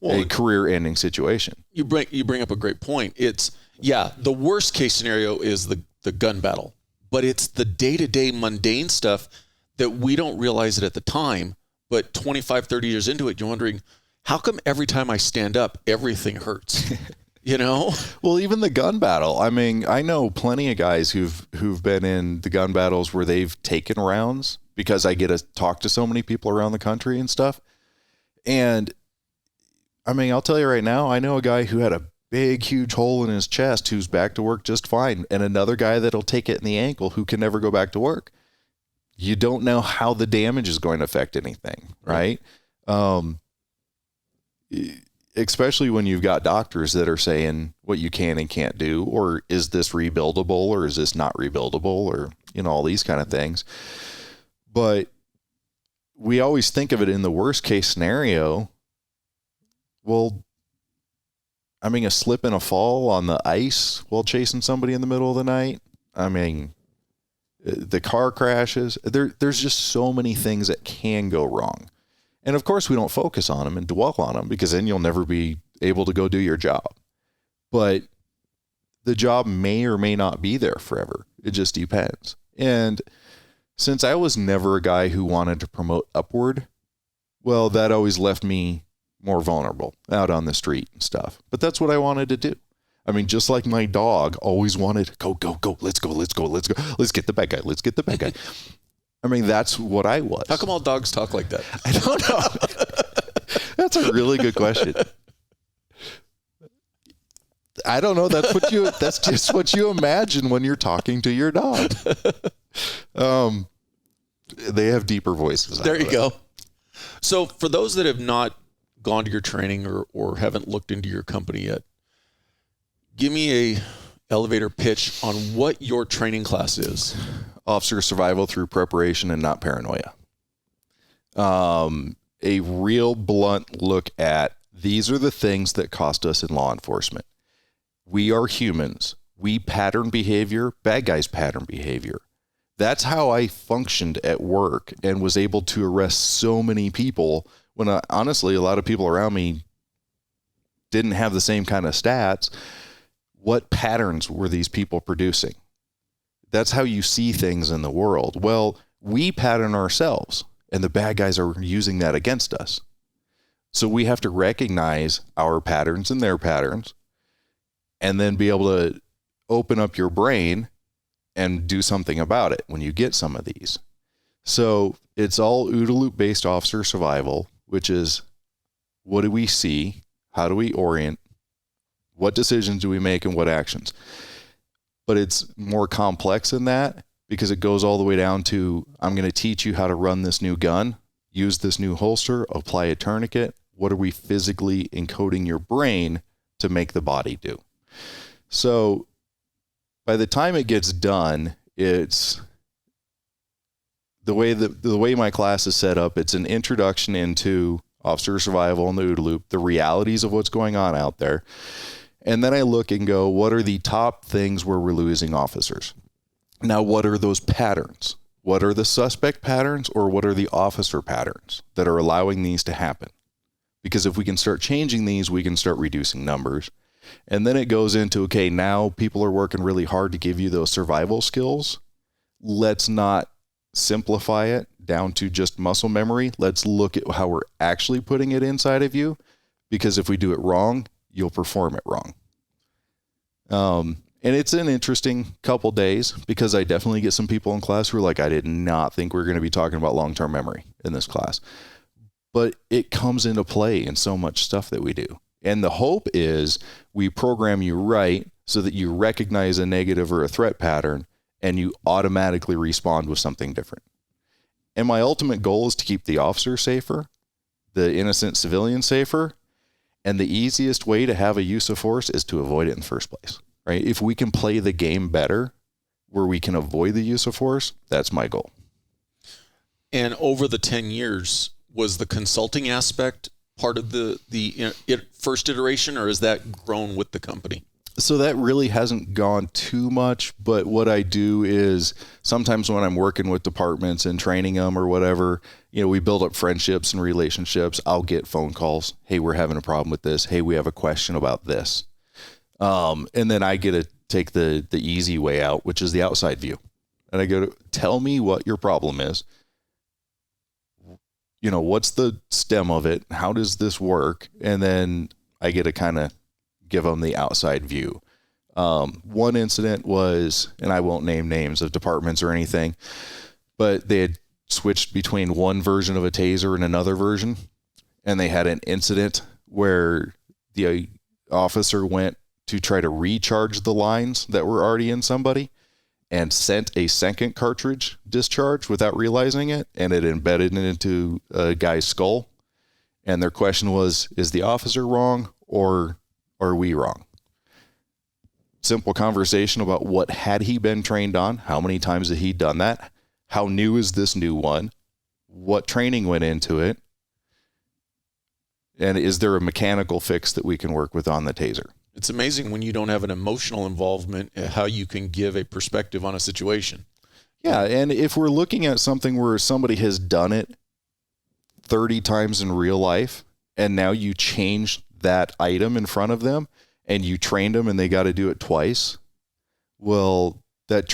a career-ending situation? You bring up a great point. It's, the worst case scenario is the gun battle. But it's the day-to-day mundane stuff that we don't realize it at the time. But 25, 30 years into it, you're wondering, how come every time I stand up, everything hurts? You know? Well, even the gun battle. I mean, I know plenty of guys who've been in the gun battles where they've taken rounds, because I get to talk to so many people around the country and stuff. And I mean, I'll tell you right now, I know a guy who had a big, huge hole in his chest who's back to work just fine, and another guy that'll take it in the ankle who can never go back to work. You don't know how the damage is going to affect anything, right? Especially when you've got doctors that are saying what you can and can't do, or is this rebuildable, or is this not rebuildable, or, you know, all these kind of things. But we always think of it in the worst case scenario. Well, I mean, a slip and a fall on the ice while chasing somebody in the middle of the night. I mean, the car crashes. There's just so many things that can go wrong. And of course, we don't focus on them and dwell on them, because then you'll never be able to go do your job. But the job may or may not be there forever. It just depends. And since I was never a guy who wanted to promote upward, well, that always left me more vulnerable out on the street and stuff. But that's what I wanted to do. I mean, just like my dog always wanted, go, let's go. Let's get the bad guy. Let's get the bad guy. I mean, that's what I was. How come all dogs talk like that? I don't know. That's a really good question. I don't know. That's just what you imagine when you're talking to your dog. They have deeper voices. There you go. So for those that have not gone to your training or haven't looked into your company yet, give me a elevator pitch on what your training class is. Officer survival through preparation and not paranoia. A real blunt look at, these are the things that cost us in law enforcement. We are humans. We pattern behavior. Bad guys pattern behavior. That's how I functioned at work and was able to arrest so many people when honestly, a lot of people around me didn't have the same kind of stats, what patterns were these people producing? That's how you see things in the world. Well, we pattern ourselves, and the bad guys are using that against us. So we have to recognize our patterns and their patterns, and then be able to open up your brain and do something about it when you get some of these. So it's all OODA Loop based officer survival, which is, what do we see? How do we orient? What decisions do we make and what actions? But it's more complex than that, because it goes all the way down to, I'm going to teach you how to run this new gun, use this new holster, apply a tourniquet. What are we physically encoding your brain to make the body do? So by the time it gets done, it's the way my class is set up. It's an introduction into officer survival and the OODA Loop, the realities of what's going on out there. And then I look and go, what are the top things where we're losing officers? Now, what are those patterns? What are the suspect patterns, or what are the officer patterns that are allowing these to happen? Because if we can start changing these, we can start reducing numbers. And then it goes into, okay, now people are working really hard to give you those survival skills. Let's not simplify it down to just muscle memory. Let's look at how we're actually putting it inside of you, because if we do it wrong, you'll perform it wrong. And it's an interesting couple days, because I definitely get some people in class who are like, I did not think we were going to be talking about long-term memory in this class. But it comes into play in so much stuff that we do. And the hope is we program you right so that you recognize a negative or a threat pattern and you automatically respond with something different. And my ultimate goal is to keep the officer safer, the innocent civilian safer, and the easiest way to have a use of force is to avoid it in the first place, right? If we can play the game better where we can avoid the use of force, that's my goal. And over the 10 years, was the consulting aspect part of the first iteration, or has that grown with the company? So that really hasn't gone too much, but what I do is sometimes when I'm working with departments and training them or whatever, we build up friendships and relationships. I'll get phone calls. Hey, we're having a problem with this. Hey, we have a question about this. And then I get to take the easy way out, which is the outside view. And I go, tell me what your problem is. What's the stem of it? How does this work? And then I get to kind of give them the outside view. One incident was, and I won't name names of departments or anything, but they had switched between one version of a taser and another version. And they had an incident where the officer went to try to recharge the lines that were already in somebody and sent a second cartridge discharge without realizing it, and it embedded it into a guy's skull. And their question was, is the officer wrong or are we wrong? Simple conversation about what had he been trained on? How many times had he done that? How new is this new one? What training went into it? And is there a mechanical fix that we can work with on the taser? It's amazing when you don't have an emotional involvement, how you can give a perspective on a situation. Yeah, and if we're looking at something where somebody has done it 30 times in real life, and now you change that item in front of them, and you trained them and they got to do it twice, well, that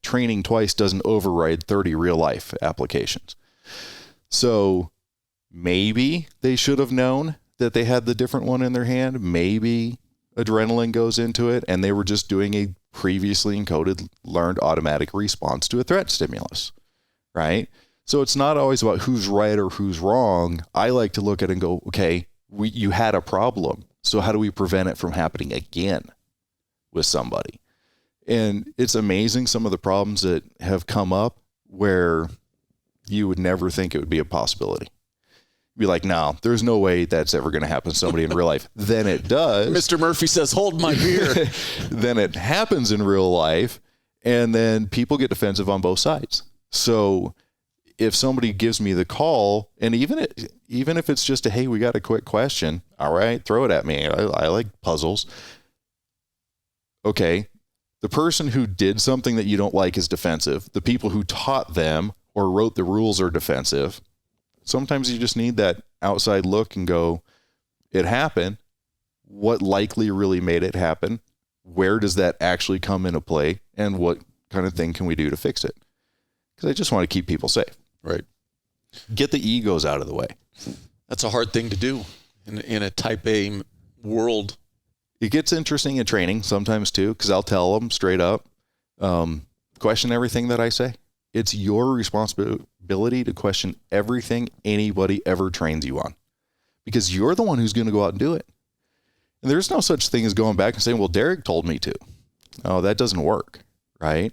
training twice doesn't override 30 real life applications. So maybe they should have known that they had the different one in their hand. Maybe adrenaline goes into it and they were just doing a previously encoded learned automatic response to a threat stimulus, right? So it's not always about who's right or who's wrong. I like to look at it and go, okay, you had a problem. So how do we prevent it from happening again with somebody? And it's amazing some of the problems that have come up where you would never think it would be a possibility. Be like, no, there's no way that's ever going to happen to somebody in real life. Then it does. Mr. Murphy says, hold my beer. Then it happens in real life. And then people get defensive on both sides. So if somebody gives me the call, and even if it's just hey, we got a quick question. All right, throw it at me. I like puzzles. Okay. The person who did something that you don't like is defensive. The people who taught them or wrote the rules are defensive. Sometimes you just need that outside look and go, it happened. what likely really made it happen, where does that actually come into play, and what kind of thing can we do to fix it? Because I just want to keep people safe. Right. Get the egos out of the way. That's a hard thing to do in a type A world. It gets interesting in training sometimes too, because I'll tell them straight up, question everything that I say. It's your responsibility to question everything anybody ever trains you on, because you're the one who's going to go out and do it. And there's no such thing as going back and saying, well, Derek told me to. Oh, that doesn't work, right?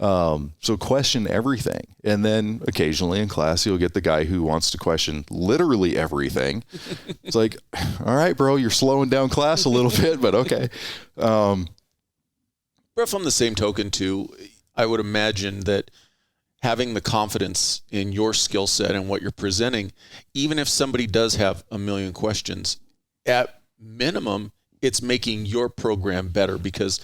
So question everything. And then occasionally in class, you'll get the guy who wants to question literally everything. It's like, all right, bro, you're slowing down class a little bit, but okay. But from the same token too, I would imagine that having the confidence in your skill set and what you're presenting, even if somebody does have a million questions, at minimum, it's making your program better, because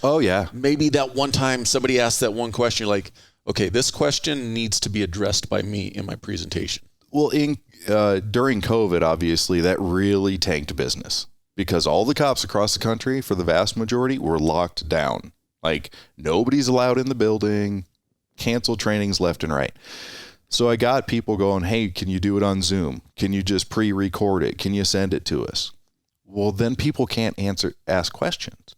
maybe that one time somebody asked that one question, you're like, okay, this question needs to be addressed by me in my presentation. Well, during COVID, obviously, that really tanked business, because all the cops across the country, for the vast majority, were locked down. Like, nobody's allowed in the building, canceled trainings left and right. So I got people going, hey, can you do it on Zoom? Can you just pre-record it? Can you send it to us? Well, then people can't ask questions,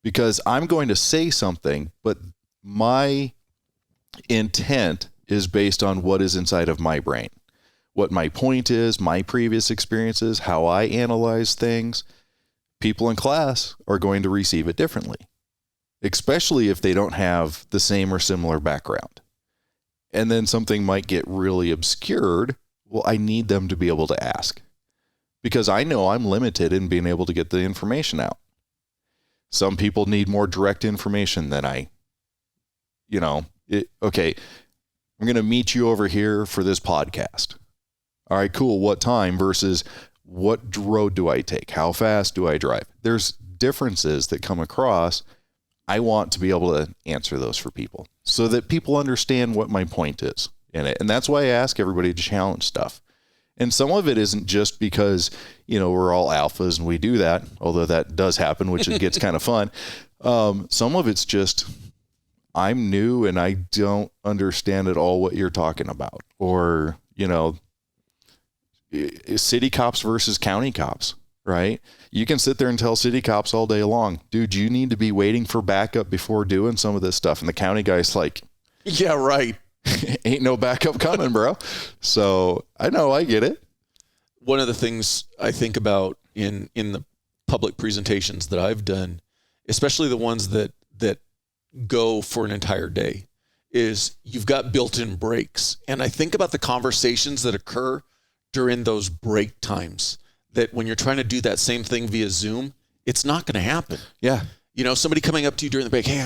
because I'm going to say something, but my intent is based on what is inside of my brain, what my point is, my previous experiences, how I analyze things. People in class are going to receive it differently, especially if they don't have the same or similar background. And then something might get really obscured. Well, I need them to be able to ask, because I know I'm limited in being able to get the information out. Some people need more direct information than okay, I'm going to meet you over here for this podcast. All right, cool. What time versus what road do I take? How fast do I drive? There's differences that come across. I want to be able to answer those for people so that people understand what my point is in it. And that's why I ask everybody to challenge stuff. And some of it isn't just because, we're all alphas and we do that, although that does happen, which it gets kind of fun. Some of it's just, I'm new and I don't understand at all what you're talking about. Or, city cops versus county cops, right? You can sit there and tell city cops all day long, dude, you need to be waiting for backup before doing some of this stuff. And the county guy's like, yeah, right. Ain't no backup coming, bro. So I know, I get it. One of the things I think about in the public presentations that I've done, especially the ones that go for an entire day, is you've got built-in breaks. And I think about the conversations that occur during those break times, that when you're trying to do that same thing via Zoom, it's not going to happen. Yeah. Somebody coming up to you during the break, hey,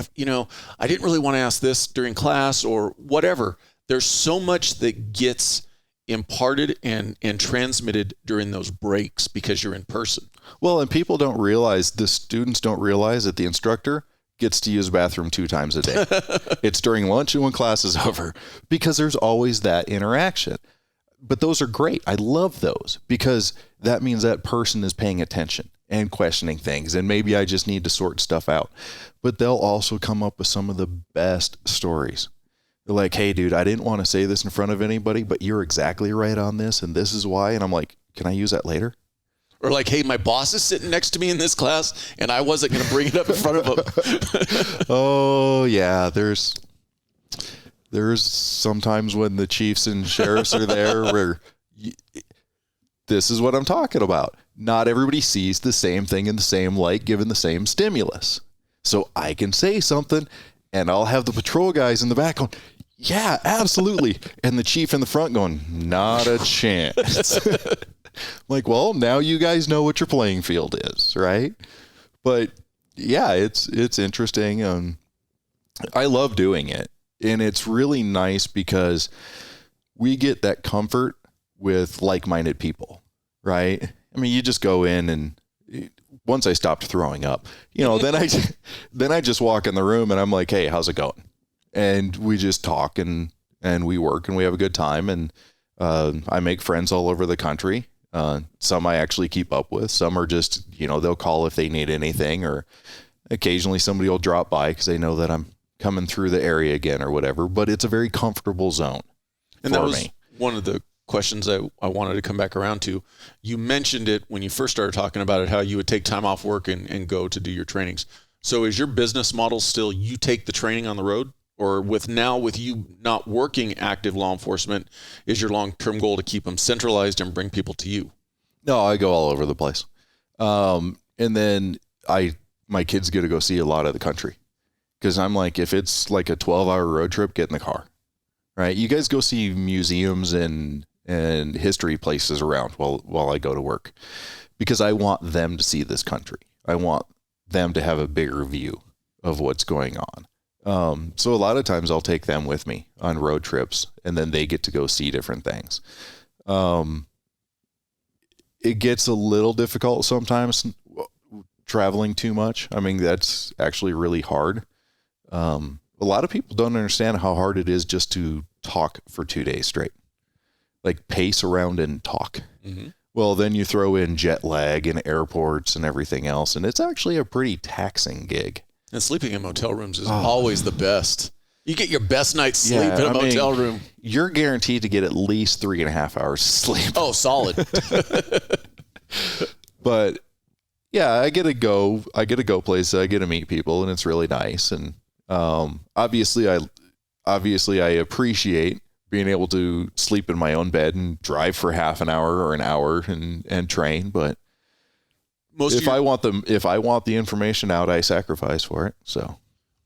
I didn't really want to ask this during class or whatever. There's so much that gets imparted and transmitted during those breaks because you're in person. Well, and the students don't realize that the instructor gets to use the bathroom 2 times a day. It's during lunch and when class is over, because there's always that interaction. But those are great. I love those, because that means that person is paying attention and questioning things. And maybe I just need to sort stuff out. But they'll also come up with some of the best stories. They're like, hey, dude, I didn't want to say this in front of anybody, but you're exactly right on this, and this is why. And I'm like, can I use that later? Or like, hey, my boss is sitting next to me in this class, and I wasn't going to bring it up in front of him. Oh, yeah. There's sometimes when the chiefs and sheriffs are there where this is what I'm talking about. Not everybody sees the same thing in the same light, given the same stimulus. So I can say something and I'll have the patrol guys in the back going, yeah, absolutely. And the chief in the front going, not a chance. Like, well, now you guys know what your playing field is, right? But yeah, it's interesting. I love doing it. And it's really nice because we get that comfort with like-minded people, right? I mean, you just go in, and once I stopped throwing up, then I just walk in the room and I'm like, hey, how's it going? And we just talk and we work and we have a good time. And I make friends all over the country. Some I actually keep up with. Some are just, they'll call if they need anything, or occasionally somebody will drop by because they know that I'm coming through the area again or whatever. But it's a very comfortable zone. And that was one of the questions I wanted to come back around to. You mentioned it when you first started talking about it, how you would take time off work and go to do your trainings. So is your business model still you take the training on the road? Or with you not working active law enforcement, is your long-term goal to keep them centralized and bring people to you? No, I go all over the place. And then my kids get to go see a lot of the country. Because I'm like, if it's like a 12-hour road trip, get in the car. Right? You guys go see museums and history places around while I go to work. Because I want them to see this country. I want them to have a bigger view of what's going on. So a lot of times I'll take them with me on road trips, and then they get to go see different things. It gets a little difficult sometimes traveling too much. I mean, that's actually really hard. A lot of people don't understand how hard it is just to talk for 2 days straight, like pace around and talk. Mm-hmm. Well, then you throw in jet lag and airports and everything else, and it's actually a pretty taxing gig. And sleeping in motel rooms is always the best. You get your best night's sleep in a motel room. You're guaranteed to get at least 3.5 hours of sleep. Oh, solid. But yeah, I get to go places. I get to meet people, and it's really nice. And obviously I appreciate being able to sleep in my own bed and drive for half an hour or an hour and train. But if I want the information out, I sacrifice for it. So,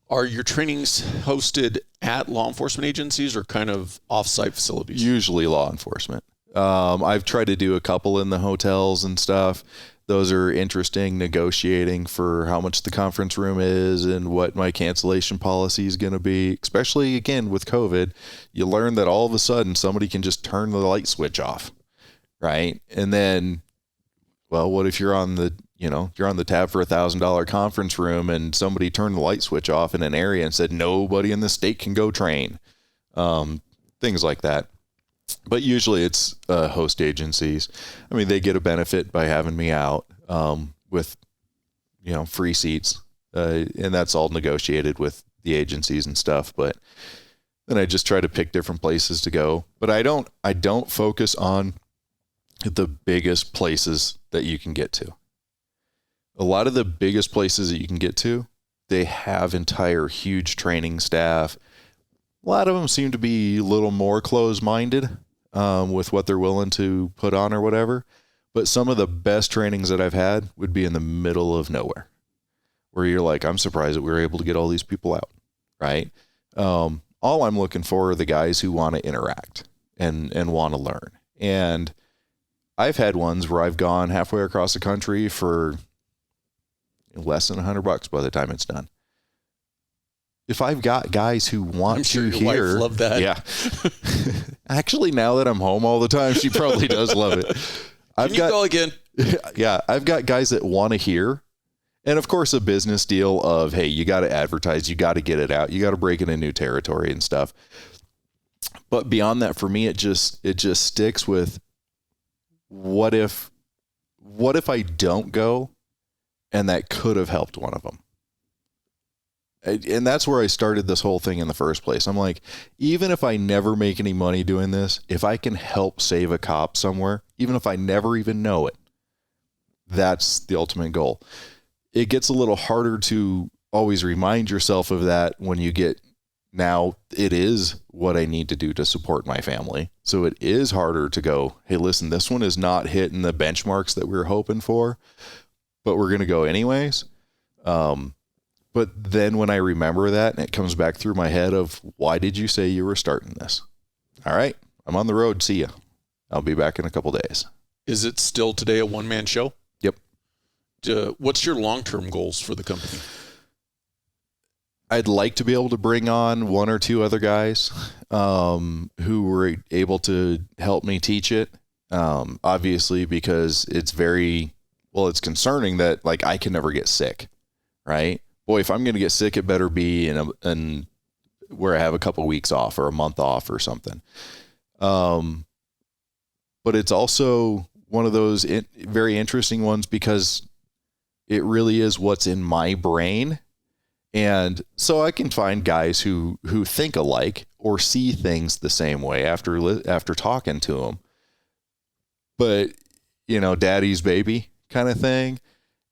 are your trainings hosted at law enforcement agencies or kind of off-site facilities? Usually law enforcement. I've tried to do a couple in the hotels and stuff. Those are interesting, negotiating for how much the conference room is and what my cancellation policy is going to be. Especially again with COVID, you learn that all of a sudden somebody can just turn the light switch off, right? And then, well, what if you're on the tab for $1,000 conference room and somebody turned the light switch off in an area and said nobody in the state can go train, things like that. But usually it's host agencies. I mean, they get a benefit by having me out with free seats, and that's all negotiated with the agencies and stuff. But then I just try to pick different places to go. But I don't focus on the biggest places that you can get to. A lot of the biggest places that you can get to, they have entire huge training staff. A lot of them seem to be a little more closed-minded with what they're willing to put on or whatever. But some of the best trainings that I've had would be in the middle of nowhere, where you're like, I'm surprised that we were able to get all these people out, right? All I'm looking for are the guys who want to interact and want to learn. And I've had ones where I've gone halfway across the country for less than $100 by the time it's done. If I've got guys who want to hear, wife loved that. Yeah. Actually, now that I'm home all the time, she probably does love it. Can you go again? Yeah, I've got guys that want to hear, and of course, a business deal of, hey, you got to advertise, you got to get it out, you got to break into new territory and stuff. But beyond that, for me, it just sticks with what if I don't go, and that could have helped one of them. And that's where I started this whole thing in the first place. I'm like, even if I never make any money doing this, if I can help save a cop somewhere, even if I never even know it, that's the ultimate goal. It gets a little harder to always remind yourself of that when you get, now it is what I need to do to support my family. So it is harder to go, hey, listen, this one is not hitting the benchmarks that we were hoping for, but we're going to go anyways. But then when I remember that and it comes back through my head of, why did you say you were starting this? All right, I'm on the road. See ya. I'll be back in a couple days. Is it still today a one-man show? Yep. What's your long-term goals for the company? I'd like to be able to bring on one or two other guys who were able to help me teach it. Obviously, because it's concerning that like I can never get sick, right? Boy, if I'm going to get sick, it better be in where I have a couple of weeks off or a month off or something. But it's also one of those very interesting ones because it really is what's in my brain. And so I can find guys who think alike or see things the same way after talking to them. But, you know, daddy's baby kind of thing.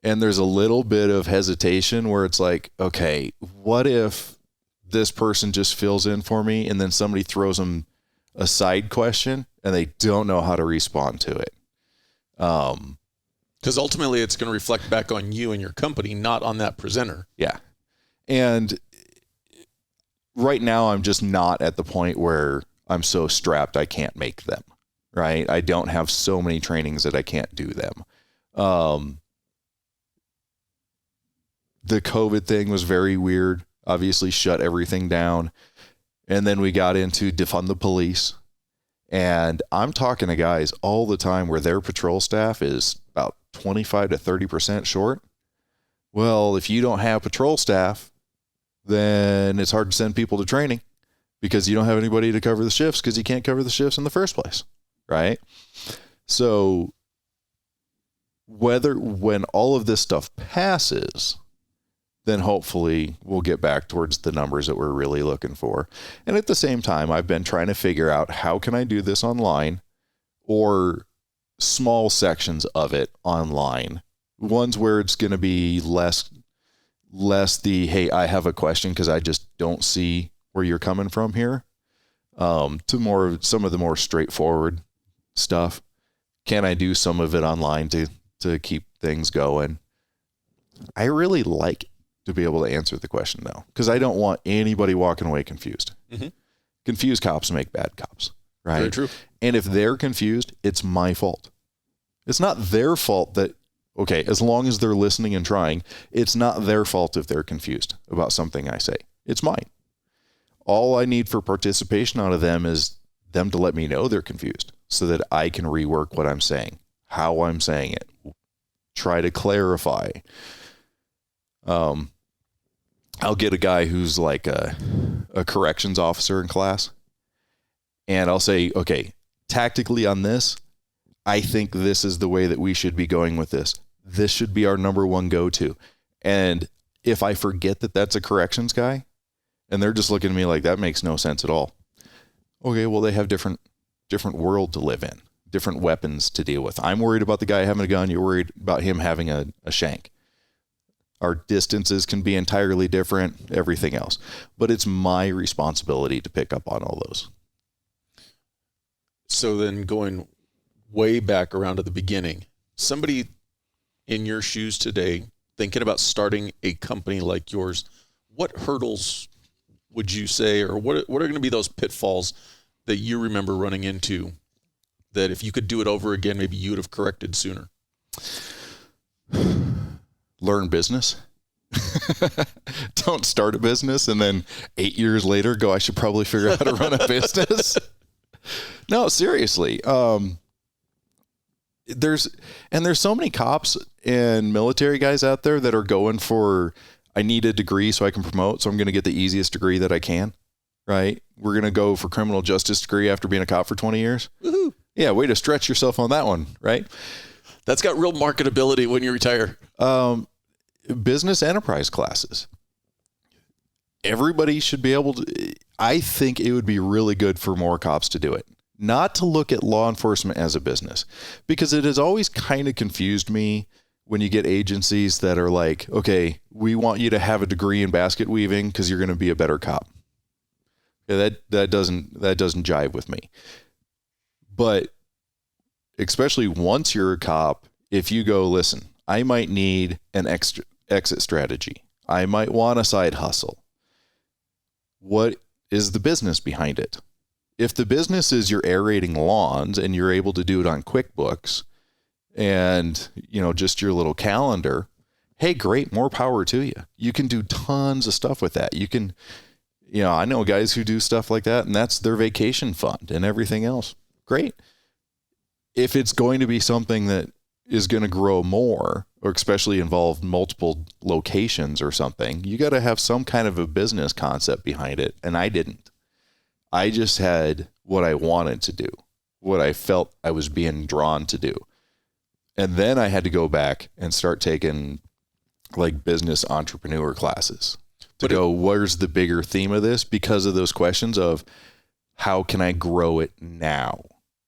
And there's a little bit of hesitation where it's like, okay, what if this person just fills in for me and then somebody throws them a side question and they don't know how to respond to it? Because ultimately it's going to reflect back on you and your company, not on that presenter. Yeah. And right now I'm just not at the point where I'm so strapped I can't make them, right? I don't have so many trainings that I can't do them. The COVID thing was very weird, obviously shut everything down. And then we got into defund the police. And I'm talking to guys all the time where their patrol staff is about 25 to 30% short. Well, if you don't have patrol staff, then it's hard to send people to training because you don't have anybody to cover the shifts because you can't cover the shifts in the first place, right? So when all of this stuff passes, then hopefully we'll get back towards the numbers that we're really looking for. And at the same time, I've been trying to figure out how can I do this online or small sections of it online. Ones where it's going to be less the, hey, I have a question because I just don't see where you're coming from here, to more some of the more straightforward stuff. Can I do some of it online to keep things going? I really like to be able to answer the question though, because I don't want anybody walking away confused. Mm-hmm. Confused cops make bad cops, right? Very true. And if they're confused, it's my fault. It's not their fault that, okay, as long as they're listening and trying, it's not their fault if they're confused about something I say. It's mine. All I need for participation out of them is them to let me know they're confused so that I can rework what I'm saying, how I'm saying it, try to clarify. I'll get a guy who's like a corrections officer in class, and I'll say, okay, tactically on this, I think this is the way that we should be going with this. This should be our number one go-to. And if I forget that that's a corrections guy, and they're just looking at me like that makes no sense at all. Okay, well, they have different world to live in, different weapons to deal with. I'm worried about the guy having a gun. You're worried about him having a shank. Our distances can be entirely different, everything else. But it's my responsibility to pick up on all those. So then going way back around to the beginning, somebody in your shoes today, thinking about starting a company like yours, what hurdles would you say, or what are going to be those pitfalls that you remember running into that if you could do it over again, maybe you would have corrected sooner? Learn business. Don't start a business and then 8 years later go, I should probably figure out how to run a business. No, seriously. There's so many cops and military guys out there that are going for, I need a degree so I can promote, so I'm going to get the easiest degree that I can, right? We're going to go for criminal justice degree after being a cop for 20 years. Woohoo. Yeah, way to stretch yourself on that one, right? That's got real marketability when you retire. Business enterprise classes. Everybody should be able to, I think it would be really good for more cops to do it. Not to look at law enforcement as a business, because it has always kind of confused me when you get agencies that are like, okay, we want you to have a degree in basket weaving because you're going to be a better cop. Yeah, that doesn't jive with me. But especially once you're a cop, if you go, listen, I might need an extra exit strategy. I might want a side hustle. What is the business behind it? If the business is you're aerating lawns and you're able to do it on QuickBooks and, you know, just your little calendar, hey, great, more power to you. You can do tons of stuff with that. You can, you know, I know guys who do stuff like that, and that's their vacation fund and everything else. Great. If it's going to be something that is going to grow more, or especially involve multiple locations or something, you got to have some kind of a business concept behind it. And I didn't. I just had what I wanted to do, what I felt I was being drawn to do. And then I had to go back and start taking like business entrepreneur classes to where's the bigger theme of this, because of those questions of how can I grow it now?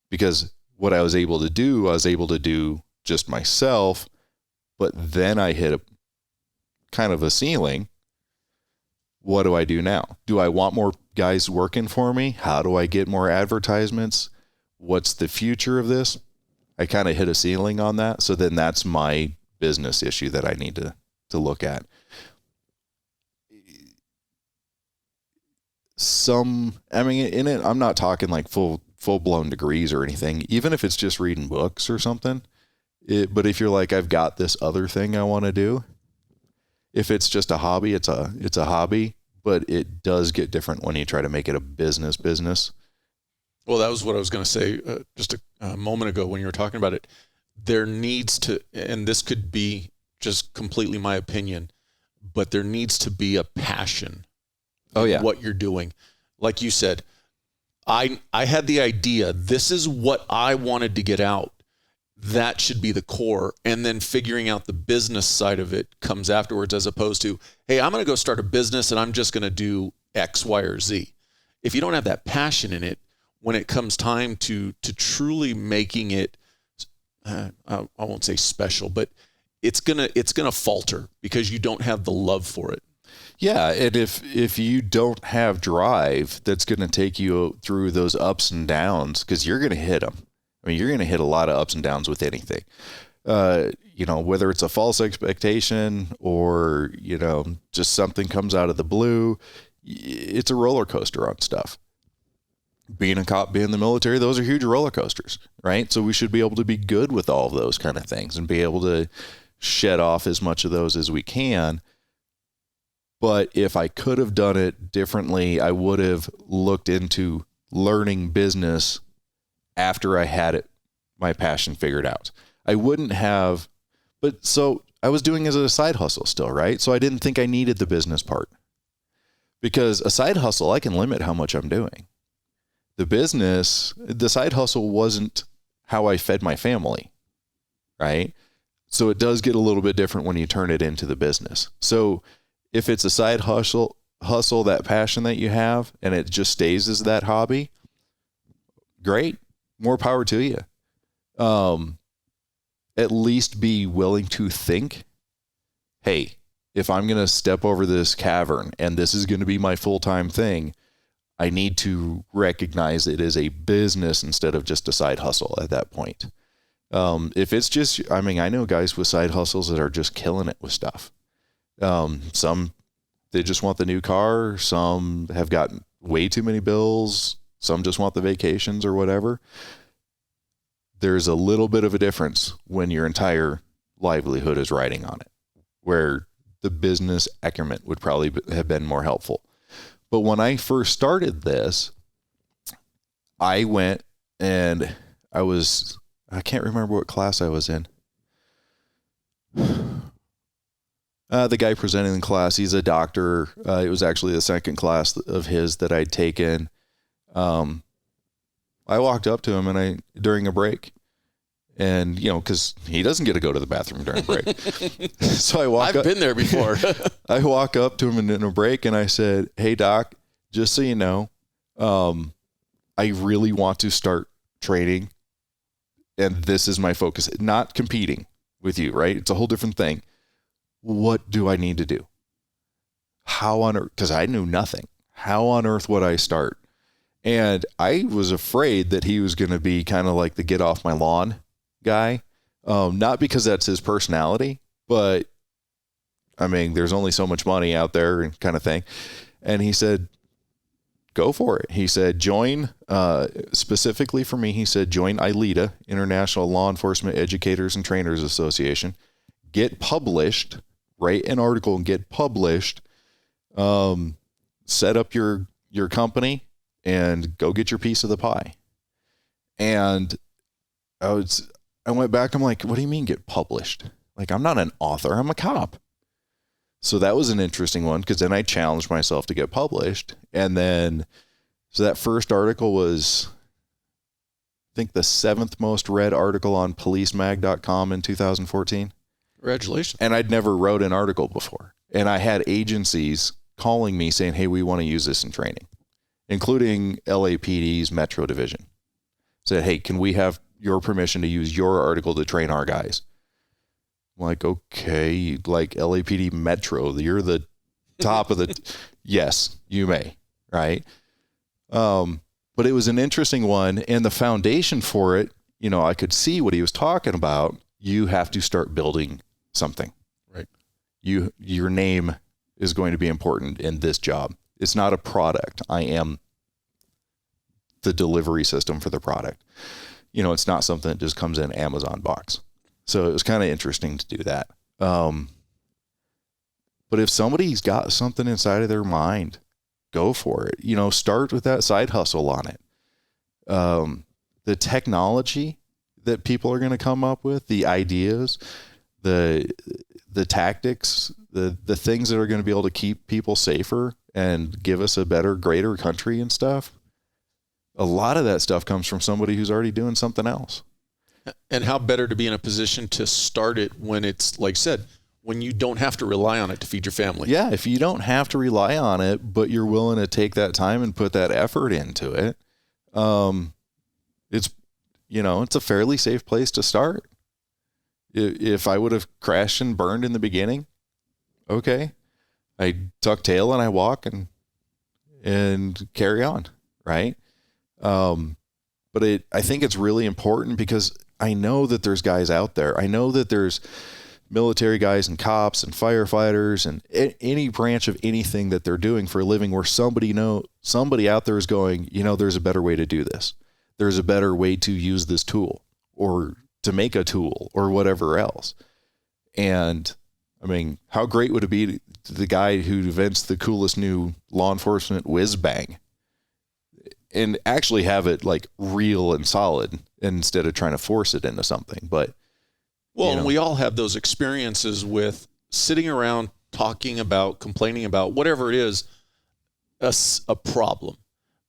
Because what I was able to do just myself, but then I hit a kind of a ceiling. What do I do now? Do I want more guys working for me? How do I get more advertisements? What's the future of this? I kind of hit a ceiling on that. So then that's my business issue that I need to look at. I'm not talking like full blown degrees or anything, even if it's just reading books or something. But if you're like, I've got this other thing I want to do, if it's just a hobby, it's a hobby, but it does get different when you try to make it a business. Well, that was what I was going to say just a moment ago when you were talking about it. There needs to, and this could be just completely my opinion, but there needs to be a passion. Oh yeah. What you're doing. Like you said, I had the idea, this is what I wanted to get out. That should be the core. And then figuring out the business side of it comes afterwards, as opposed to, hey, I'm going to go start a business and I'm just going to do X, Y, or Z. If you don't have that passion in it, when it comes time to truly making it, I won't say special, but it's gonna falter because you don't have the love for it. Yeah, and if you don't have drive, that's going to take you through those ups and downs, because you're going to hit them. I mean, you're going to hit a lot of ups and downs with anything. Whether it's a false expectation or, just something comes out of the blue, it's a roller coaster on stuff. Being a cop, being in the military, those are huge roller coasters, right? So we should be able to be good with all of those kind of things and be able to shed off as much of those as we can. But if I could have done it differently, I would have looked into learning business after I had my passion figured out. I wouldn't have, but so I was doing it as a side hustle still, right? So I didn't think I needed the business part, because a side hustle, I can limit how much I'm doing. The side hustle wasn't how I fed my family, right? So it does get a little bit different when you turn it into the business. So if it's a side hustle, that passion that you have, and it just stays as that hobby, great. More power to you. At least be willing to think, hey, if I'm going to step over this cavern and this is going to be my full-time thing, I need to recognize it as a business instead of just a side hustle at that point. If it's just, I know guys with side hustles that are just killing it with stuff. Some, they just want the new car. Some have gotten way too many bills. Some just want the vacations or whatever. There's a little bit of a difference when your entire livelihood is riding on it, where the business acumen would probably have been more helpful. But when I first started this, I went and I can't remember what class I was in. The guy presenting the class, he's a doctor. It was actually the second class of his that I'd taken. I walked up to him during a break, and because he doesn't get to go to the bathroom during a break. So I've been there before. I walk up to him in a break and I said, "Hey doc, just so you know, I really want to start training, and this is my focus. Not competing with you, right? It's a whole different thing. What do I need to do? How on earth?" Because I knew nothing. How on earth would I start? And I was afraid that he was going to be kind of like the get off my lawn guy. Not because that's his personality, but there's only so much money out there and kind of thing. And he said, go for it. He said, join, specifically for me, he said, join ILETA, International Law Enforcement Educators and Trainers Association. Get published, write an article and get published. Set up your company and go get your piece of the pie. And I went back, I'm like, what do you mean get published? Like, I'm not an author, I'm a cop. So that was an interesting one, because then I challenged myself to get published. And then, so that first article was think the 7th most read article on policemag.com in 2014. Congratulations. And I'd never wrote an article before. And I had agencies calling me saying, hey, we want to use this in training, including LAPD's Metro Division. Said, hey, can we have your permission to use your article to train our guys? I'm like, okay, like LAPD Metro, you're the top of the, yes, you may, right? But it was an interesting one, and the foundation for it, you know, I could see what he was talking about. You have to start building something, right? Your name is going to be important in this job. It's not a product. I am the delivery system for the product. You know, it's not something that just comes in Amazon box. So it was kind of interesting to do that. But if somebody's got something inside of their mind, go for it. You know, start with that side hustle on it. The technology that people are going to come up with, the ideas, the tactics, the things that are going to be able to keep people safer and give us a better, greater country and stuff. A lot of that stuff comes from somebody who's already doing something else. And how better to be in a position to start it when it's, like I said, when you don't have to rely on it to feed your family. Yeah, if you don't have to rely on it, but you're willing to take that time and put that effort into it, it's, you know, it's a fairly safe place to start. If I would have crashed and burned in the beginning, okay, I tuck tail and I walk and carry on, right? But I think it's really important because I know that there's guys out there. I know that there's military guys and cops and firefighters and any branch of anything that they're doing for a living where somebody out there is going, you know, there's a better way to do this. There's a better way to use this tool or to make a tool or whatever else. And I mean, how great would it be to the guy who invents the coolest new law enforcement whiz bang and actually have it like real and solid instead of trying to force it into something. But well, and we all have those experiences with sitting around talking about, complaining about whatever it is, a problem.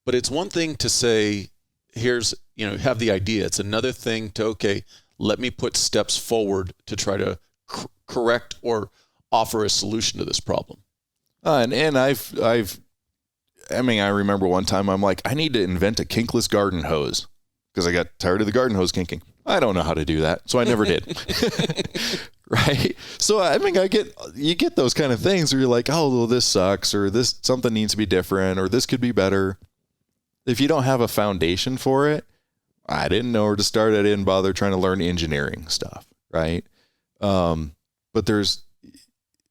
But it's one thing to say, here's, you know, have the idea. It's another thing to, okay, let me put steps forward to try to correct or offer a solution to this problem. And I remember one time I'm like, I need to invent a kinkless garden hose because I got tired of the garden hose kinking. I don't know how to do that, so I never did. Right? So I mean, you get those kind of things where you're like, oh, well, this sucks, or this something needs to be different, or this could be better. If you don't have a foundation for it, I didn't know where to start. I didn't bother trying to learn engineering stuff, right? But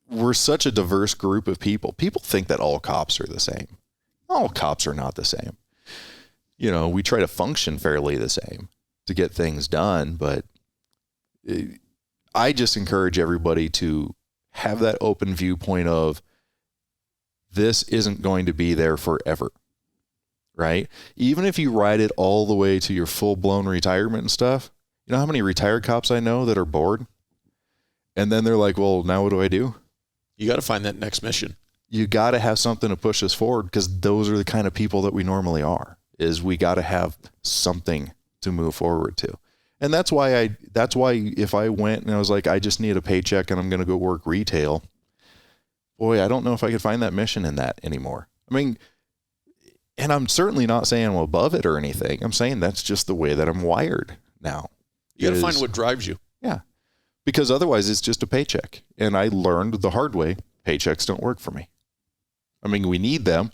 we're such a diverse group of people. People think that all cops are the same. All cops are not the same. You know, we try to function fairly the same to get things done, but I just encourage everybody to have that open viewpoint of this isn't going to be there forever, right? Even if you ride it all the way to your full-blown retirement and stuff, you know how many retired cops I know that are bored? And then they're like, well, now what do I do? You got to find that next mission. You got to have something to push us forward because those are the kind of people that we normally are, is we got to have something to move forward to. And that's why if I went and I was like, I just need a paycheck and I'm going to go work retail, boy, I don't know if I could find that mission in that anymore. I mean, and I'm certainly not saying I'm above it or anything. I'm saying that's just the way that I'm wired now. You got to find what drives you. Yeah. Because otherwise it's just a paycheck. And I learned the hard way, paychecks don't work for me. I mean, we need them,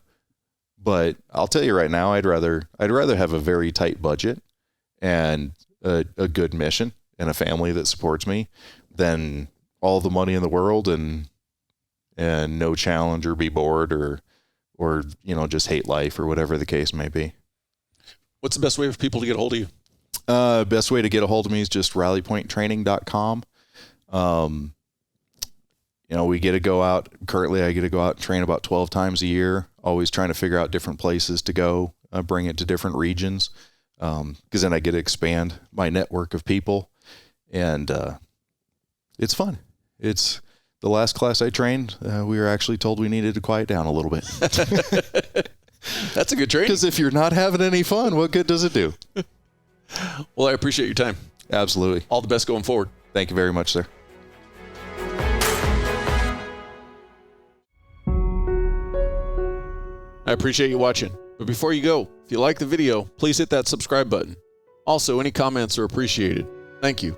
but I'll tell you right now, I'd rather have a very tight budget and a good mission and a family that supports me than all the money in the world and no challenge or be bored or, you know, just hate life or whatever the case may be. What's the best way for people to get a hold of you? Best way to get a hold of me is just rallypointtraining.com. You know, we get to go out. Currently, I get to go out and train about 12 times a year, always trying to figure out different places to go, bring it to different regions, because then I get to expand my network of people, and it's fun. It's the last class I trained, we were actually told we needed to quiet down a little bit. That's a good training. Because if you're not having any fun, what good does it do? Well, I appreciate your time. Absolutely. All the best going forward. Thank you very much, sir. I appreciate you watching. But before you go, if you like the video, please hit that subscribe button. Also, any comments are appreciated. Thank you.